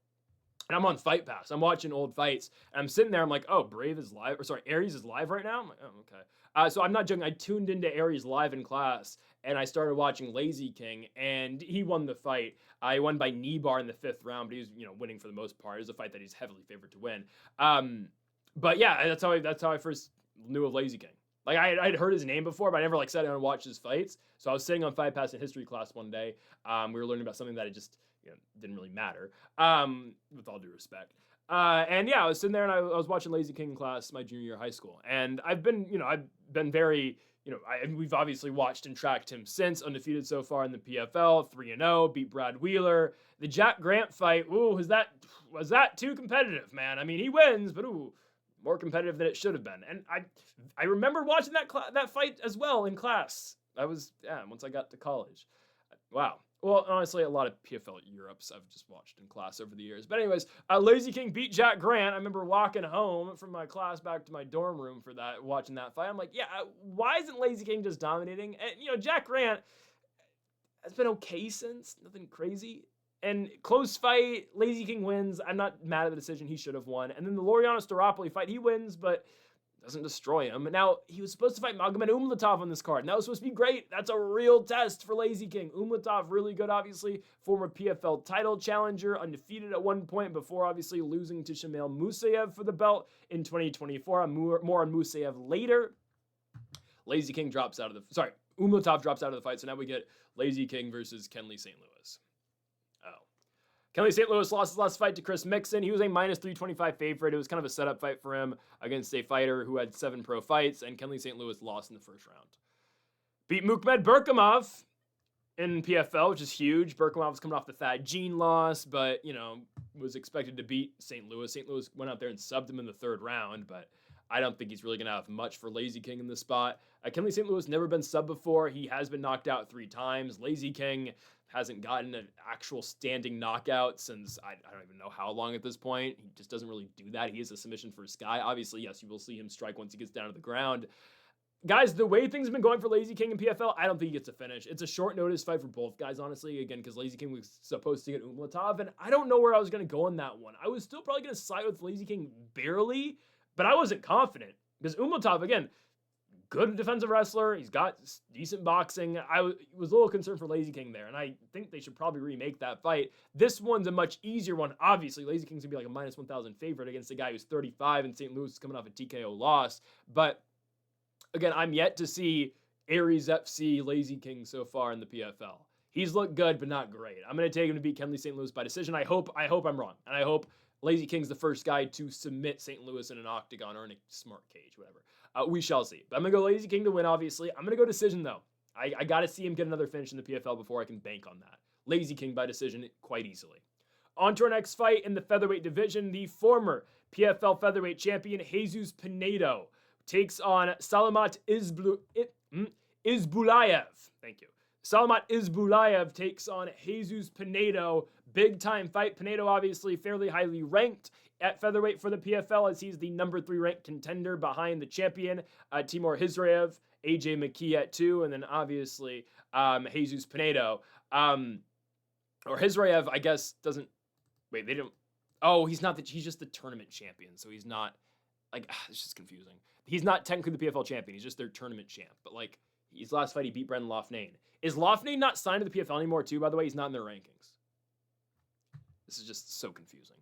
And I'm on Fight Pass. I'm watching old fights. And I'm sitting there. I'm like, oh, Aries is live right now? I'm like, oh, okay. So I'm not joking. I tuned into Aries live in class, and I started watching Lazy King, and he won the fight. He won by knee bar in the 5th round, but he was, winning for the most part. It was a fight that he's heavily favored to win. But yeah, that's how I first knew of Lazy King. Like, I'd heard his name before, but I never, sat down and watched his fights. So I was sitting on Fight Pass in history class one day. We were learning about something that didn't really matter, with all due respect. And yeah, I was sitting there and I was watching Lazy King in class my junior year of high school. And I've been very, we've obviously watched and tracked him since, undefeated so far in the PFL, 3-0, beat Brad Wheeler. The Jack Grant fight, was that too competitive, man? I mean, he wins, but more competitive than it should have been. And I remember watching that fight as well in class. Once I got to college. Wow. Well, honestly, a lot of PFL Europes I've just watched in class over the years. But anyways, Lazy King beat Jack Grant. I remember walking home from my class back to my dorm room for that, watching that fight. I'm like, yeah, why isn't Lazy King just dominating? And, Jack Grant has been okay since, nothing crazy. And close fight, Lazy King wins. I'm not mad at the decision. He should have won. And then the Laureano Staropoli fight, he wins, but doesn't destroy him. Now, he was supposed to fight Magomedov on this card, and that was supposed to be great. That's a real test for Lazy King. Umlatov, really good, obviously. Former PFL title challenger, undefeated at one point before, obviously, losing to Shamil Musaev for the belt in 2024. More on Musaev later. Umlatov drops out of the fight, so now we get Lazy King versus Kenley St. Louis. Kenley St. Louis lost his last fight to Chris Mixon. He was a minus 325 favorite. It was kind of a setup fight for him against a fighter who had 7 pro fights, and Kenley St. Louis lost in the first round. Beat Mukhmed Berkamov in PFL, which is huge. Berkamov was coming off the Thad Gene loss, but, was expected to beat St. Louis. St. Louis went out there and subbed him in the 3rd round, but I don't think he's really going to have much for Lazy King in this spot. Kenley St. Louis never been subbed before. He has been knocked out 3 times. Lazy King hasn't gotten an actual standing knockout since I don't even know how long at this point. He just doesn't really do that. He is a submission first guy. Obviously, yes, you will see him strike once he gets down to the ground. Guys, the way things have been going for Lazy King in PFL, I don't think he gets a finish. It's a short notice fight for both guys, honestly, again, because Lazy King was supposed to get Umlatov, and I don't know where I was going to go in that one. I was still probably going to side with Lazy King barely, but I wasn't confident, because Umlatov, again, good defensive wrestler. He's got decent boxing. I was a little concerned for Lazy King there, and I think they should probably remake that fight. This one's a much easier one. Obviously, Lazy King's going to be like a minus 1,000 favorite against a guy who's 35 and St. Louis is coming off a TKO loss. But, again, I'm yet to see Aries FC Lazy King so far in the PFL. He's looked good, but not great. I'm going to take him to beat Kenley St. Louis by decision. I hope I'm wrong, and I hope Lazy King's the first guy to submit St. Louis in an octagon or in a smart cage, whatever. We shall see. But I'm going to go Lazy King to win, obviously. I'm going to go decision, though. I got to see him get another finish in the PFL before I can bank on that. Lazy King by decision quite easily. On to our next fight in the featherweight division. The former PFL featherweight champion, Jesus Pinedo, takes on Salamat Isbulaev. Thank you. Salamat Isbulaev takes on Jesus Pinedo. Big time fight. Pinedo obviously fairly highly ranked at featherweight for the PFL, as he's the number 3 ranked contender behind the champion, Timur Hizraev, AJ McKee at 2, and then obviously Jesus Pinedo. Or Hizraev, I guess, doesn't... Wait, they don't... Oh, he's just the tournament champion, so he's not... it's just confusing. He's not technically the PFL champion, he's just their tournament champ. But, his last fight, he beat Brendan Loughnane. Is Loughnane not signed to the PFL anymore, too, by the way? He's not in their rankings. This is just so confusing.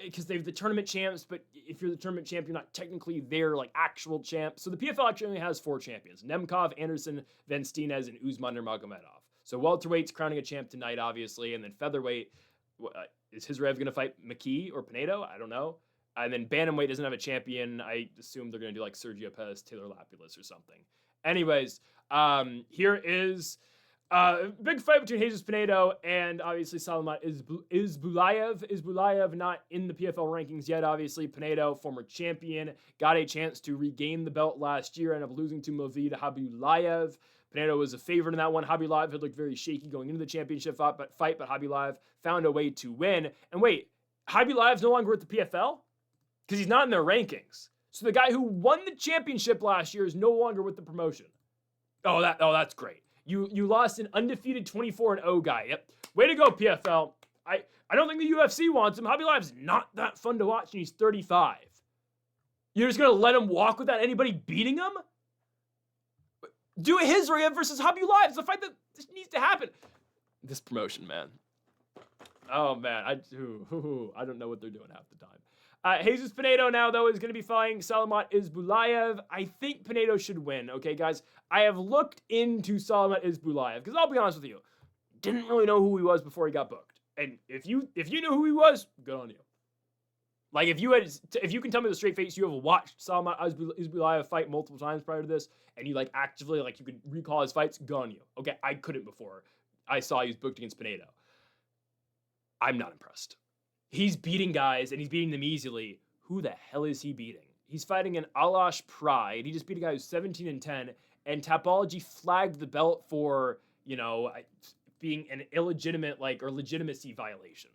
Because they're the tournament champs, but if you're the tournament champ, you're not technically their, actual champ. So the PFL actually only has 4 champions. Nemkov, Anderson, Venstines, and Usman Nurmagomedov. So welterweight's crowning a champ tonight, obviously, and then featherweight, is Hizraev going to fight McKee or Pinedo? I don't know. And then bantamweight doesn't have a champion. I assume they're going to do, Sergio Perez, Taylor Lapilus, or something. Anyways, here is Big fight between Jesus Pinedo and obviously Salomon Isbulaev. Isbulaev not in the PFL rankings yet, obviously. Pinedo, former champion, got a chance to regain the belt last year, ended up losing to Moved Habulaev. Pinedo was a favorite in that one. Habulaev had looked very shaky going into the championship fight, but Habulaev found a way to win. And wait, Habulaev's no longer with the PFL? Because he's not in their rankings. So the guy who won the championship last year is no longer with the promotion. Oh, that's great. You lost an undefeated 24-0 guy. Yep. Way to go, PFL. I don't think the UFC wants him. Habulaev's not that fun to watch, and he's 35. You're just going to let him walk without anybody beating him? Do a Hizriev versus Habulaev. It's a fight that needs to happen. This promotion, man. Oh, man. I don't know what they're doing half the time. Jesus Pinedo now, though, is going to be fighting Salomon Isbulaev. I think Pinedo should win, okay, guys? I have looked into Salomon Isbulaev, because I'll be honest with you, didn't really know who he was before he got booked. And if you knew who he was, good on you. Like, if you can tell me with a straight face you have watched Salomon Isbulaev fight multiple times prior to this, and you, like, actively, like, you could recall his fights, good on you. Okay, I couldn't before I saw he was booked against Pinedo. I'm not impressed. He's beating guys, and he's beating them easily. Who the hell is he beating? He's fighting an Alash Pride. He just beat a guy who's 17-10, and Tapology flagged the belt for, being an illegitimate, or legitimacy violation.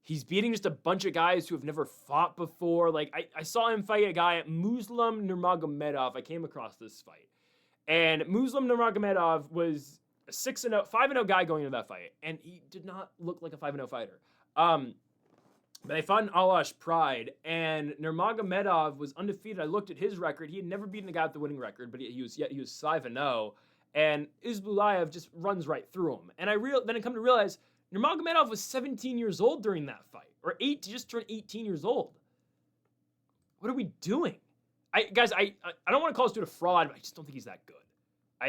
He's beating just a bunch of guys who have never fought before. I saw him fight a guy at Muslim Nurmagomedov. I came across this fight. And Muslim Nurmagomedov was a 5-0 guy going into that fight, and he did not look like a 5-0 fighter. But they fought in Alash Pride, and Nurmagomedov was undefeated. I looked at his record. He had never beaten a guy with the winning record, but he was 5-0. And Isbulaev just runs right through him. And then I come to realize Nurmagomedov was 17 years old during that fight, or just turned 18 years old. What are we doing? I don't want to call this dude a fraud, but I just don't think he's that good.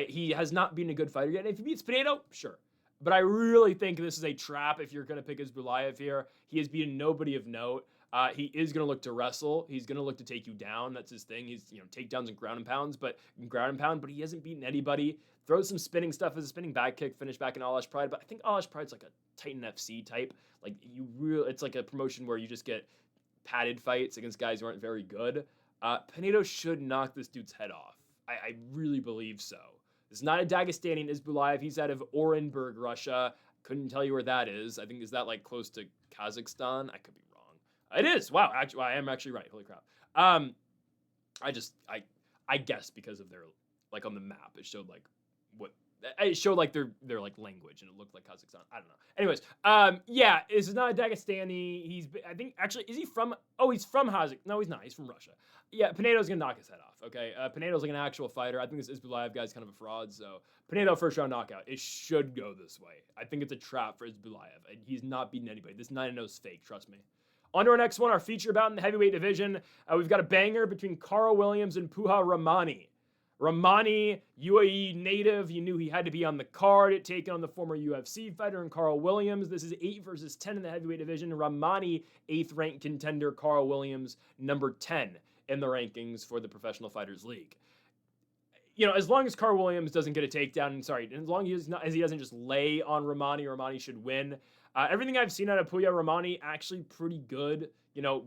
He has not been a good fighter yet. And if he beats Pinedo, sure. But I really think this is a trap if you're going to pick Isbulaev here. He has beaten nobody of note. He is going to look to wrestle. He's going to look to take you down. That's his thing. He's, takedowns and ground and pound, but he hasn't beaten anybody. Throws some spinning stuff as a spinning back kick, finish back in Alash Pride. But I think Alash Pride's like a Titan FC type. It's like a promotion where you just get padded fights against guys who aren't very good. Pinedo should knock this dude's head off. I really believe so. It's not a Dagestani Isbulaev. He's out of Orenburg, Russia. Couldn't tell you where that is. I think, is that close to Kazakhstan? I could be wrong. It is. Wow. Actually, I am actually right. Holy crap. I guess because of their, on the map, it showed their language, and it looked like Kazakhstan. I don't know. Anyways, yeah, this is not a Dagestani. I think, actually, is he from, he's from Kazakhstan. No, he's not. He's from Russia. Yeah, Pinedo's going to knock his head off, okay? Pinedo's an actual fighter. I think this Isbulaev guy's kind of a fraud, so Pinedo first round knockout. It should go this way. I think it's a trap for Isbulaev. He's not beating anybody. This 9-0 is fake, trust me. On to our next one, our feature bout in the heavyweight division. We've got a banger between Carl Williams and Puha Rahmani. Rahmani, UAE native, you knew he had to be on the card, taking on the former UFC fighter and Carl Williams. This is 8 versus 10 in the heavyweight division. Rahmani, 8th ranked contender. Carl Williams, number 10 in the rankings for the Professional Fighters League. As long as Carl Williams doesn't get a takedown, as long as he doesn't just lay on Rahmani should win. Everything I've seen out of Puya Rahmani, actually pretty good.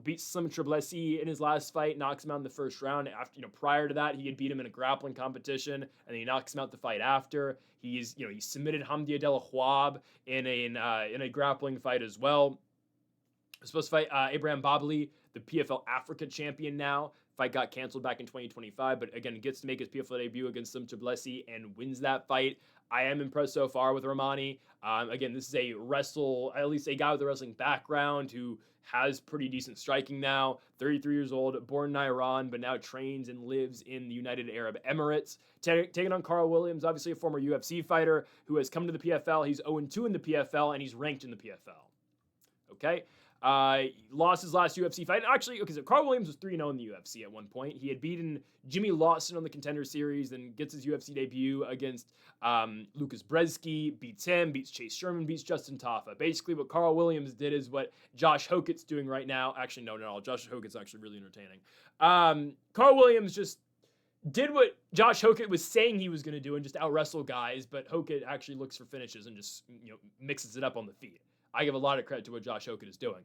Beats Slim Triblesi in his last fight, knocks him out in the first round. After, prior to that, he had beat him in a grappling competition, and then he knocks him out the fight after. He submitted Hamdi Adelahwab in a grappling fight as well. He was supposed to fight Abraham Babli, the PFL Africa champion now. Fight got canceled back in 2025, but again, gets to make his PFL debut against Slim Triblesi and wins that fight. I am impressed so far with Rahmani. Again, this is at least a guy with a wrestling background who has pretty decent striking now. 33 years old, born in Iran, but now trains and lives in the United Arab Emirates. Taking on Carl Williams, obviously a former UFC fighter who has come to the PFL. He's 0-2 in the PFL, and he's ranked in the PFL. Okay? Lost his last UFC fight. Actually, okay, so Carl Williams was 3-0 in the UFC at one point. He had beaten Jimmy Lawson on the Contender Series, then gets his UFC debut against Lucas Brzeski, beats him, beats Chase Sherman, beats Justin Taffa. Basically, what Carl Williams did is what Josh Hokett's doing right now. Actually, no, Josh Hokett's actually really entertaining. Carl Williams just did what Josh Hokett was saying he was going to do and just out-wrestle guys, but Hokett actually looks for finishes and just, mixes it up on the feet. I give a lot of credit to what Josh Hokett is doing.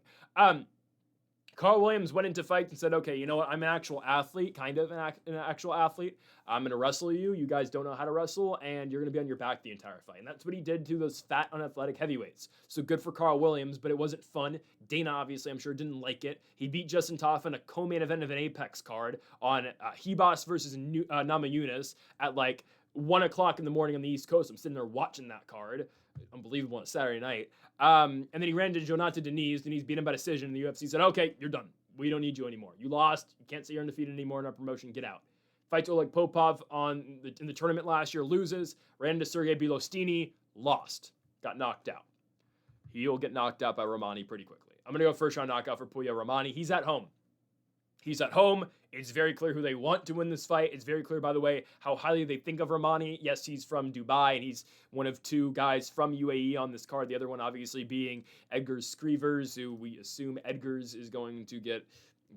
Carl Williams went into fights and said, okay, you know what? I'm an actual athlete, kind of an actual athlete. I'm going to wrestle you. You guys don't know how to wrestle, and you're going to be on your back the entire fight. And that's what he did to those fat, unathletic heavyweights. So good for Carl Williams, but it wasn't fun. Dana, obviously, I'm sure, didn't like it. He beat Justin Toff in a co-main event of an Apex card on Hebos versus Namajunas at like 1 o'clock in the morning on the East Coast. I'm sitting there watching that card. Unbelievable on a Saturday night. And then he ran to Jonathan Deniz. Deniz beat him by decision, and the UFC said, okay, you're done. We don't need you anymore. You lost. You can't say you're undefeated anymore in our promotion. Get out. Fights Oleg Popov in the tournament last year, loses. Ran into Sergey Bilostini, lost. Got knocked out. He'll get knocked out by Rahmani pretty quickly. I'm going to go first round knockout for Puya Rahmani. He's at home. He's at home. It's very clear who they want to win this fight. It's very clear, by the way, how highly they think of Rahmani. Yes, he's from Dubai, and he's one of 2 guys from UAE on this card. The other one, obviously, being Edgar's Skrivers, who we assume Edgar's is going to get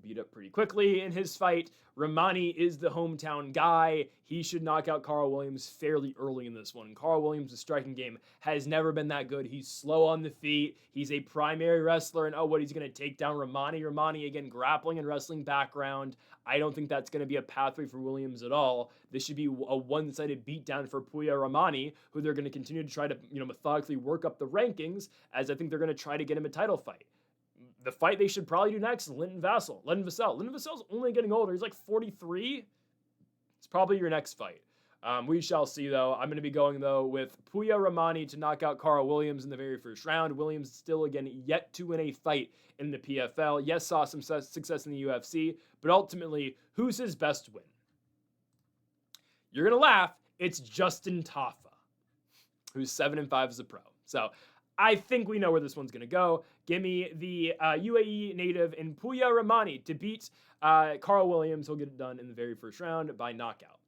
beat up pretty quickly in his fight. Rahmani is the hometown guy. He should knock out Carl Williams fairly early in this one. Carl Williams' striking game has never been that good. He's slow on the feet. He's a primary wrestler, and he's going to take down Rahmani. Rahmani, again, grappling and wrestling background. I don't think that's going to be a pathway for Williams at all. This should be a one-sided beatdown for Puya Rahmani, who they're going to continue to try to, methodically work up the rankings, as I think they're going to try to get him a title fight. The fight they should probably do next is Linton Vassell. Linton Vassell's only getting older. He's like 43. It's probably your next fight. We shall see, though. I'm going to be going, though, with Puya Rahmani to knock out Carl Williams in the very first round. Williams still, again, yet to win a fight in the PFL. Yes, saw some success in the UFC, but ultimately, who's his best win? You're going to laugh. It's Justin Tafa, who's 7-5 as a pro. So I think we know where this one's going to go. Give me the UAE native in Puya Rahmani to beat Carl Williams. He'll get it done in the very first round by knockout.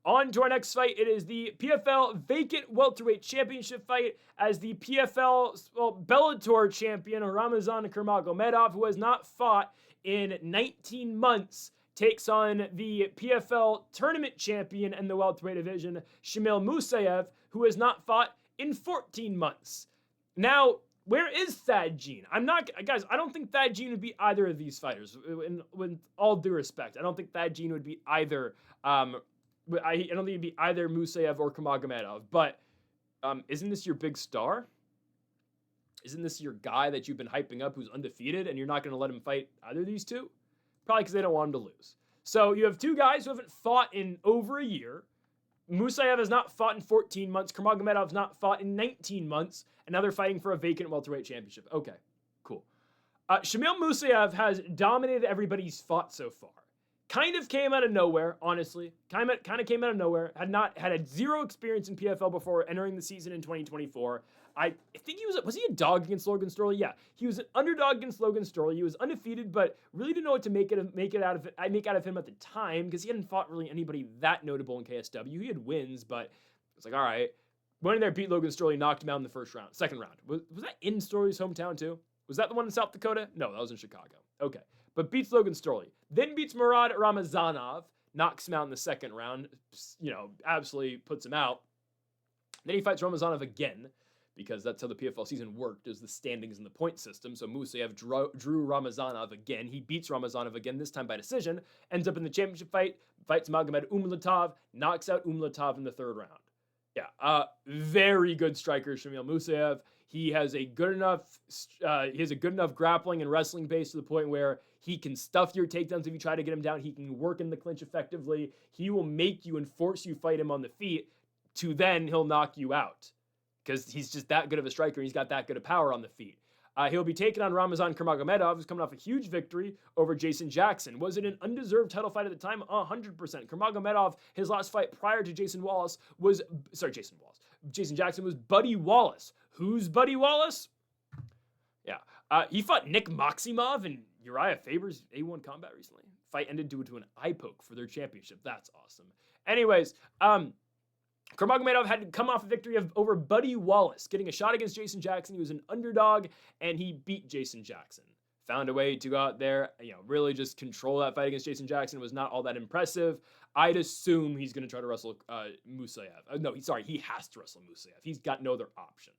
On to our next fight. It is the PFL Vacant Welterweight Championship fight as the PFL Bellator champion Ramazan Kuramagomedov, who has not fought in 19 months, takes on the PFL tournament champion in the welterweight division, Shamil Musaev, who has not fought in 14 months. Now, where is Thad Gene? I don't think Thad Gene would be either of these fighters. With all due respect, I don't think Thad Gene would be either. I don't think he'd be either Musaev or Kuramagomedov. But isn't this your big star? Isn't this your guy that you've been hyping up who's undefeated, and you're not going to let him fight either of these two? Probably because they don't want him to lose. So you have 2 guys who haven't fought in over a year. Musaev has not fought in 14 months. Kuramagomedov has not fought in 19 months. And now they're fighting for a vacant welterweight championship. Okay, cool. Shamil Musaev has dominated everybody he's fought so far. Kind of came out of nowhere, honestly. Kind of came out of nowhere. Had zero experience in PFL before entering the season in 2024. I think was he a dog against Logan Storley? Yeah, he was an underdog against Logan Storley. He was undefeated, but really didn't know what to make out of him at the time because he hadn't fought really anybody that notable in KSW. He had wins, but it's like, all right. Went in there, beat Logan Storley, knocked him out in the second round. Was that in Storley's hometown too? Was that the one in South Dakota? No, that was in Chicago. Okay. But beats Logan Storley. Then beats Murad Ramazanov, knocks him out in the second round, absolutely puts him out. Then he fights Ramazanov again, because that's how the PFL season worked, is the standings in the point system. So Musaev drew Ramazanov again. He beats Ramazanov again, this time by decision, ends up in the championship fight, fights Magomed Umlatov, knocks out Umlatov in the third round. Yeah, very good striker, Shamil Musaev. He has a good enough grappling and wrestling base to the point where he can stuff your takedowns if you try to get him down. He can work in the clinch effectively. He will make you and force you fight him on the feet to then he'll knock you out because he's just that good of a striker and he's got that good of power on the feet. He'll be taking on Ramazan Kuramagomedov, who's coming off a huge victory over Jason Jackson. Was it an undeserved title fight at the time? 100%. Kuramagomedov, his last fight prior to Jason Jackson was Buddy Wallace. Who's Buddy Wallace? Yeah. He fought Nick Maximov and Uriah Faber's A1 combat recently. Fight ended due to an eye poke for their championship. That's awesome. Anyways, Kuramagomedov had to come off a victory over Buddy Wallace, getting a shot against Jason Jackson. He was an underdog, and he beat Jason Jackson found a way to go out there, really just control that fight against Jason Jackson. It was not all that impressive. I'd assume he's going to try to wrestle Musaev. No, he has to wrestle Musaev. He's got no other option.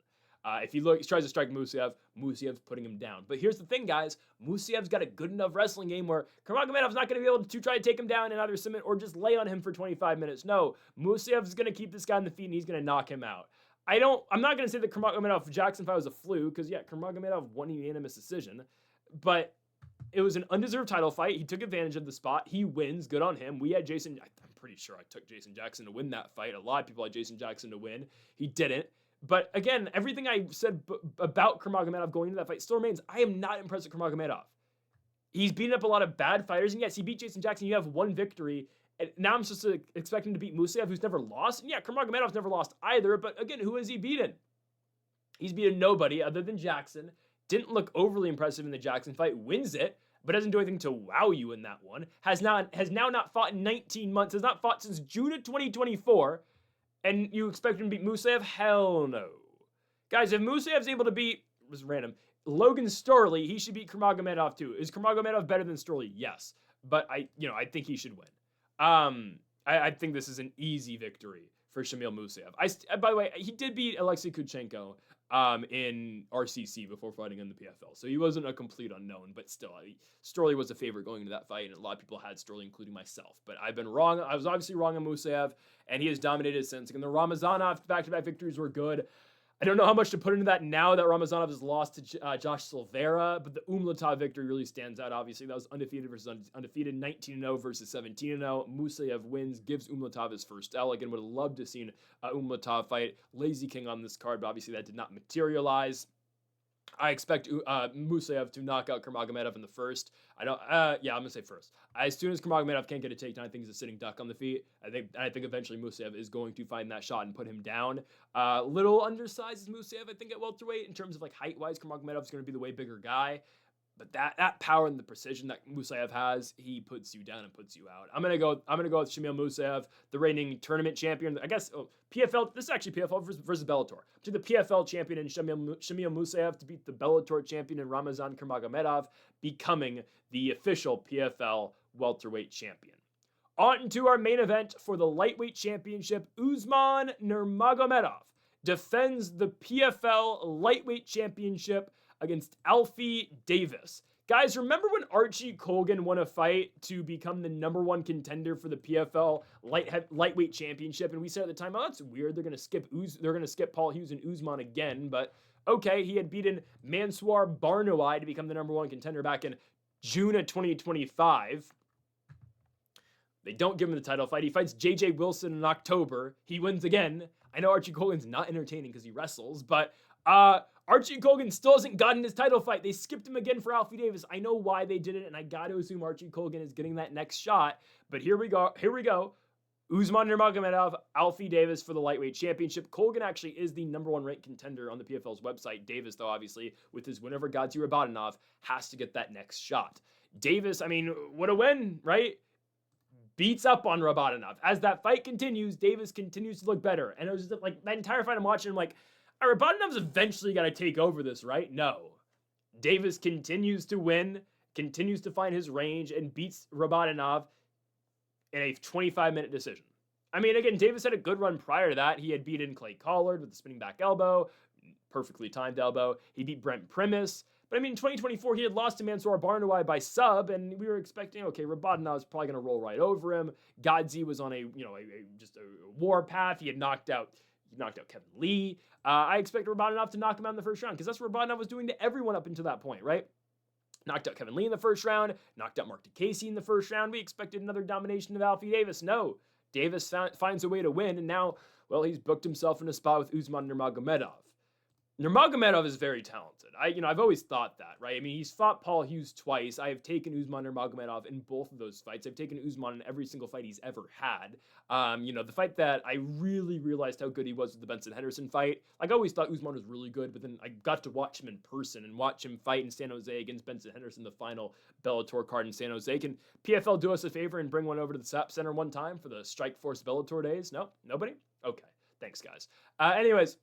If he tries to strike Musaev's putting him down. But here's the thing, guys. Musaev's got a good enough wrestling game where Kuramagomedov's not going to be able to try to take him down and either submit or just lay on him for 25 minutes. No, Musaev's going to keep this guy on the feet and he's going to knock him out. I'm not going to say that Kuramagomedov-Jackson fight was a fluke because, Kuramagomedov won a unanimous decision. But it was an undeserved title fight. He took advantage of the spot. He wins. Good on him. I'm pretty sure I took Jason Jackson to win that fight. A lot of people had Jason Jackson to win. He didn't. But again, everything I said about Kuramagomedov going into that fight still remains. I am not impressed with Kuramagomedov. He's beaten up a lot of bad fighters, and yes, he beat Jason Jackson. You have one victory, and now I'm supposed to expect him to beat Musaev, who's never lost. And Kuramagomedov's never lost either, but again, who has he beaten? He's beaten nobody other than Jackson. Didn't look overly impressive in the Jackson fight, wins it, but doesn't do anything to wow you in that one. Has now not fought in 19 months, has not fought since June of 2024, and you expect him to beat Musaev? Hell no. Guys, if Musaev's able to beat, it was random, Logan Storley, he should beat Kuramagomedov too. Is Kuramagomedov better than Storley? Yes. But I think he should win. I think this is an easy victory for Shamil Musaev. By the way, he did beat Alexei Kuchenko in RCC before fighting in the PFL. So he wasn't a complete unknown, but still, Storley was a favorite going into that fight, and a lot of people had Storley, including myself. But I've been wrong. I was obviously wrong on Musaev, and he has dominated since. And the Ramazanov back-to-back victories were good. I don't know how much to put into that now that Ramazanov has lost to Josh Silveira, but the Umlatov victory really stands out, obviously. That was undefeated versus undefeated, 19-0 versus 17-0. Musaev wins, gives Umlatov his first L. Again, would have loved to have seen Umlatov fight Lazy King on this card, but obviously that did not materialize. I expect Musaev to knock out Kuramagomedov in the first. I'm going to say first. As soon as Kuramagomedov can't get a takedown, I think he's a sitting duck on the feet. I think eventually Musaev is going to find that shot and put him down. Little undersized Musaev, I think, at welterweight in terms of height-wise. Kuramagomedov is going to be the way bigger guy. But that power and the precision that Musaev has, he puts you down and puts you out. I'm gonna go with Shamil Musaev, the reigning tournament champion. I guess PFL. This is actually PFL versus Bellator. To the PFL champion in Shamil Musaev to beat the Bellator champion in Ramazan Kuramagomedov, becoming the official PFL welterweight champion. On to our main event for the lightweight championship. Usman Nurmagomedov defends the PFL lightweight championship against Alfie Davis. Guys, remember when Archie Colgan won a fight to become the #1 contender for the PFL lightweight championship? And we said at the time, oh, that's weird. They're gonna skip Paul Hughes and Usman again. But okay, he had beaten Mansour Barnawi to become the #1 contender back in June of 2025. They don't give him the title fight. He fights JJ Wilson in October. He wins again. I know Archie Colgan's not entertaining because he wrestles, but Archie Colgan still hasn't gotten his title fight. They skipped him again for Alfie Davis. I know why they did it, and I got to assume Archie Colgan is getting that next shot. But here we go. Usman Nurmagomedov, Alfie Davis for the lightweight championship. Colgan actually is the #1 ranked contender on the PFL's website. Davis, though, obviously, with his win over Gadzi Rabadanov, has to get that next shot. Davis, what a win, right? Beats up on Rabadanov. As that fight continues, Davis continues to look better. And it was just that entire fight I'm watching, I'm like, Rabadonov's eventually got to take over this, right? No. Davis continues to win, continues to find his range, and beats Rabadanov in a 25-minute decision. Again, Davis had a good run prior to that. He had beaten Clay Collard with the spinning back elbow, perfectly timed elbow. He beat Brent Primus. But in 2024, he had lost to Mansour Barnawi by sub, and we were expecting, okay, Rabadanov probably going to roll right over him. Gadzi was on just a war path. He knocked out Kevin Lee. I expect Rabadanov to knock him out in the first round because that's what Rabadanov was doing to everyone up until that point, right? Knocked out Kevin Lee in the first round, knocked out Mark DeCasey in the first round. We expected another domination of Alfie Davis. No, Davis finds a way to win, and now, he's booked himself in a spot with Usman Nurmagomedov. Nurmagomedov is very talented. I've always thought that, right? He's fought Paul Hughes twice. I have taken Usman Nurmagomedov in both of those fights. I've taken Usman in every single fight he's ever had. The fight that I really realized how good he was with the Benson Henderson fight. I always thought Usman was really good, but then I got to watch him in person and watch him fight in San Jose against Benson Henderson, the final Bellator card in San Jose. Can PFL do us a favor and bring one over to the SAP Center one time for the Strikeforce Bellator days? No? Nobody? Okay. Thanks, guys. Anyways,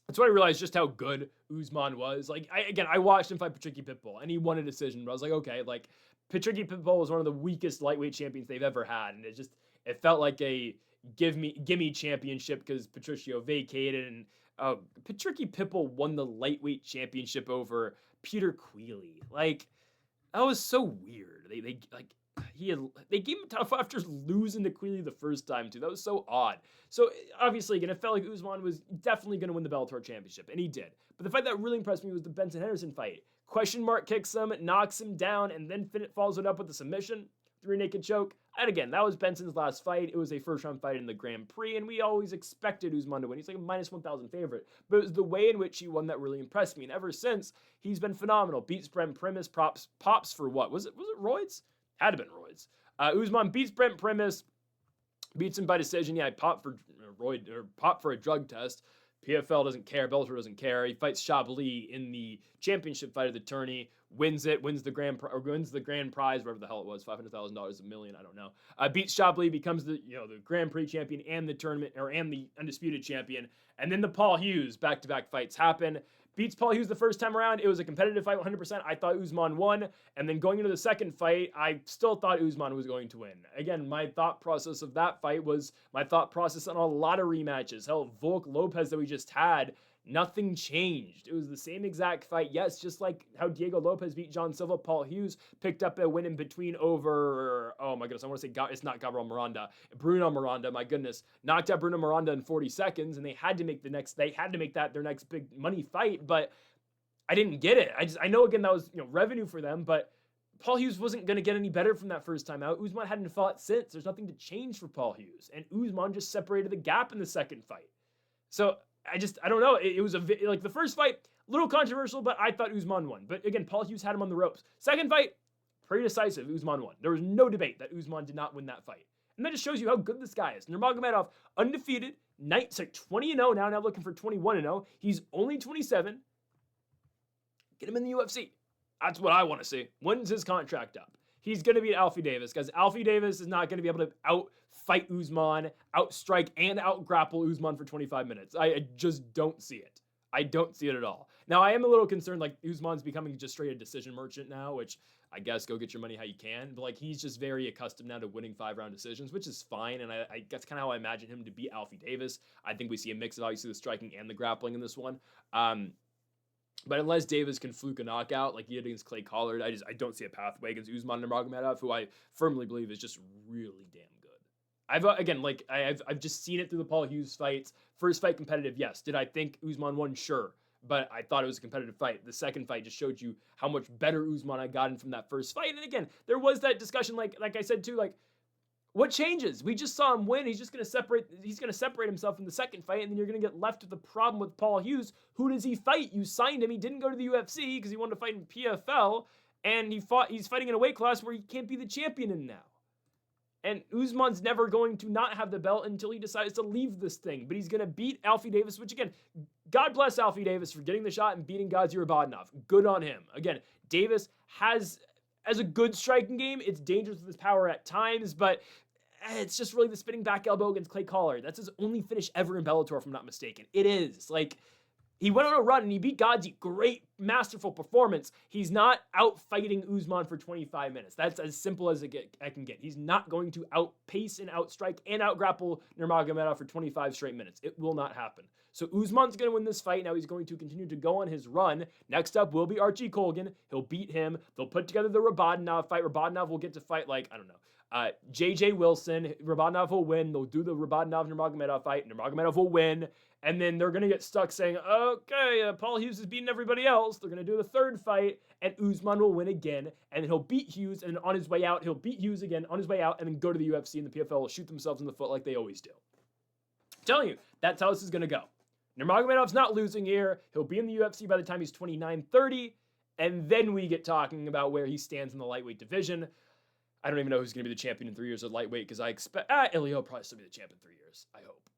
That's when I realized just how good Usman was. Like, I watched him fight Patricky Pitbull, and he won a decision, but I was like, okay, like, Patricky Pitbull was one of the weakest lightweight champions they've ever had, and it felt like a gimme championship because Patricio vacated, and Patricky Pitbull won the lightweight championship over Peter Queally. Like, that was so weird. They gave him tough after losing to Queally the first time too. That was so odd. So obviously, again, it felt like Usman was definitely going to win the Bellator championship, and he did. But the fight that really impressed me was the Benson Henderson fight. Question mark kicks him, knocks him down, and then follows it up with a submission, 3-naked choke. And again, that was Benson's last fight. It was a first-round fight in the Grand Prix, and we always expected Usman to win. He's like a minus 1,000 favorite. But it was the way in which he won that really impressed me. And ever since, he's been phenomenal. Beats Brent Primus, pops for what? Was it roids? Had to been roids. Usman beats Brent Primus, beats him by decision. Yeah, popped for a drug test. PFL doesn't care. Bellator doesn't care. He fights Chablis in the championship fight of the tourney, wins the grand prize, whatever the hell it was, $500,000, $1 million, I don't know. Beats Chablis, becomes the Grand Prix champion and the tournament and the undisputed champion. And then the Paul Hughes back-to-back fights happen. Beats Paul Hughes the first time around. It was a competitive fight, 100%. I thought Usman won. And then going into the second fight, I still thought Usman was going to win. Again, my thought process of that fight was my thought process on a lot of rematches. Hell, Volk Lopez that we just had, nothing changed. It was the same exact fight. Yes, just like how Diego Lopez beat John Silva, Paul Hughes picked up a win in between over, oh my goodness, I want to say, it's not Gabriel Miranda, Bruno Miranda, my goodness, knocked out Bruno Miranda in 40 seconds, and they had to make that their next big money fight, but I didn't get it. I know, again, that was, revenue for them, but Paul Hughes wasn't going to get any better from that first time out. Usman hadn't fought since. There's nothing to change for Paul Hughes, and Usman just separated the gap in the second fight. So I don't know. It was the first fight, a little controversial, but I thought Usman won. But again, Paul Hughes had him on the ropes. Second fight, pretty decisive. Usman won. There was no debate that Usman did not win that fight. And that just shows you how good this guy is. Nurmagomedov, undefeated, 20-0 now looking for 21-0. He's only 27. Get him in the UFC. That's what I want to see. When's his contract up? He's going to beat Alfie Davis, because Alfie Davis is not going to be able to outfight Usman, outstrike, and outgrapple Usman for 25 minutes. I just don't see it. I don't see it at all. Now, I am a little concerned, Usman's becoming just straight a decision merchant now, which I guess go get your money how you can. But, he's just very accustomed now to winning 5-round decisions, which is fine. And that's kind of how I imagine him to beat Alfie Davis. I think we see a mix of, obviously, the striking and the grappling in this one. But unless Davis can fluke a knockout like he did against Clay Collard, I don't see a pathway against Usman Nurmagomedov, who I firmly believe is just really damn good. I've just seen it through the Paul Hughes fights. First fight competitive, yes. Did I think Usman won? Sure. But I thought it was a competitive fight. The second fight just showed you how much better Usman had gotten from that first fight. And again, there was that discussion, like I said too, what changes? We just saw him win. He's going to separate himself in the second fight, and then you're going to get left with the problem with Paul Hughes. Who does he fight? You signed him. He didn't go to the UFC because he wanted to fight in PFL, and he's fighting in a weight class where he can't be the champion in now. And Usman's never going to not have the belt until he decides to leave this thing. But he's going to beat Alfie Davis, which, again, God bless Alfie Davis for getting the shot and beating Gazi Rabadinov. Good on him. Again, Davis has a good striking game. It's dangerous with his power at times, but it's just really the spinning back elbow against Clay Collard. That's his only finish ever in Bellator, if I'm not mistaken. It is. He went on a run and he beat Gazi. Great, masterful performance. He's not out fighting Usman for 25 minutes. That's as simple as I can get. He's not going to outpace and outstrike and outgrapple Nurmagomedov for 25 straight minutes. It will not happen. So Usman's going to win this fight. Now he's going to continue to go on his run. Next up will be Archie Colgan. He'll beat him. They'll put together the Rabadinov fight. Rabadinov will get to fight JJ Wilson. Rabadinov will win. They'll do the Rabadinov-Nurmagomedov fight. Nurmagomedov will win. And then they're going to get stuck saying, okay, Paul Hughes is beating everybody else. They're going to do the third fight, and Usman will win again. And then he'll beat Hughes, and on his way out, he'll beat Hughes again on his way out, and then go to the UFC, and the PFL will shoot themselves in the foot like they always do. I'm telling you, that's how this is going to go. Nurmagomedov's not losing here. He'll be in the UFC by the time he's 29-30, and then we get talking about where he stands in the lightweight division. I don't even know who's going to be the champion in 3 years at lightweight, because I expect Ilya will probably still be the champ in 3 years. I hope.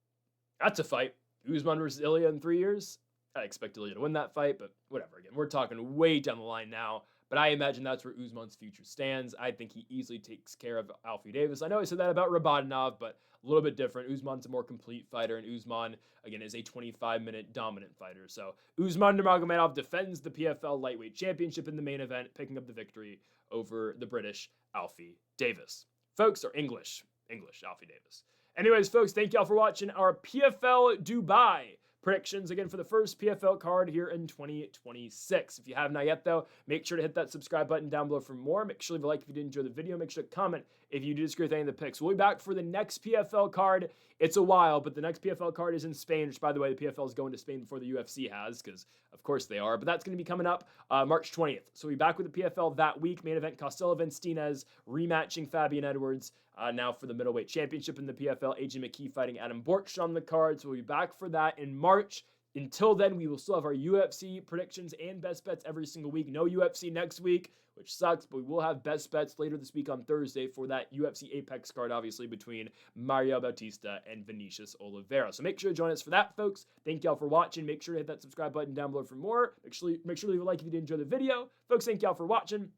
That's a fight. Usman versus Ilya in 3 years. I expect Ilya to win that fight, but whatever. Again, we're talking way down the line now. but I imagine that's where Usman's future stands. I think he easily takes care of Alfie Davis. I know I said that about Rahmani, but a little bit different. Usman's a more complete fighter, and Usman, again, is a 25-minute dominant fighter. So Usman Nurmagomedov defends the PFL lightweight championship in the main event, picking up the victory over the British Alfie Davis. Folks, or English Alfie Davis. Anyways, folks, thank y'all for watching our PFL Dubai predictions, again, for the first PFL card here in 2026. If you have not yet, though, make sure to hit that subscribe button down below for more. Make sure to leave a like if you did enjoy the video. Make sure to comment if you disagree with any of the picks. We'll be back for the next PFL card. It's a while, but the next PFL card is in Spain, which, by the way, the PFL is going to Spain before the UFC has, because, of course, they are. But that's going to be coming up March 20th. So we'll be back with the PFL that week. Main event, Costello-Vincennes rematching Fabian Edwards. Now for the middleweight championship in the PFL, AJ McKee fighting Adam Borch on the card. So we'll be back for that in March. Until then, we will still have our UFC predictions and best bets every single week. No UFC next week, which sucks, but we will have best bets later this week on Thursday for that UFC Apex card, obviously, between Mario Bautista and Vinicius Oliveira. So make sure to join us for that, folks. Thank y'all for watching. Make sure to hit that subscribe button down below for more. Make sure to leave a like if you did enjoy the video. Folks, thank y'all for watching.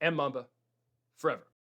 And Mamba forever.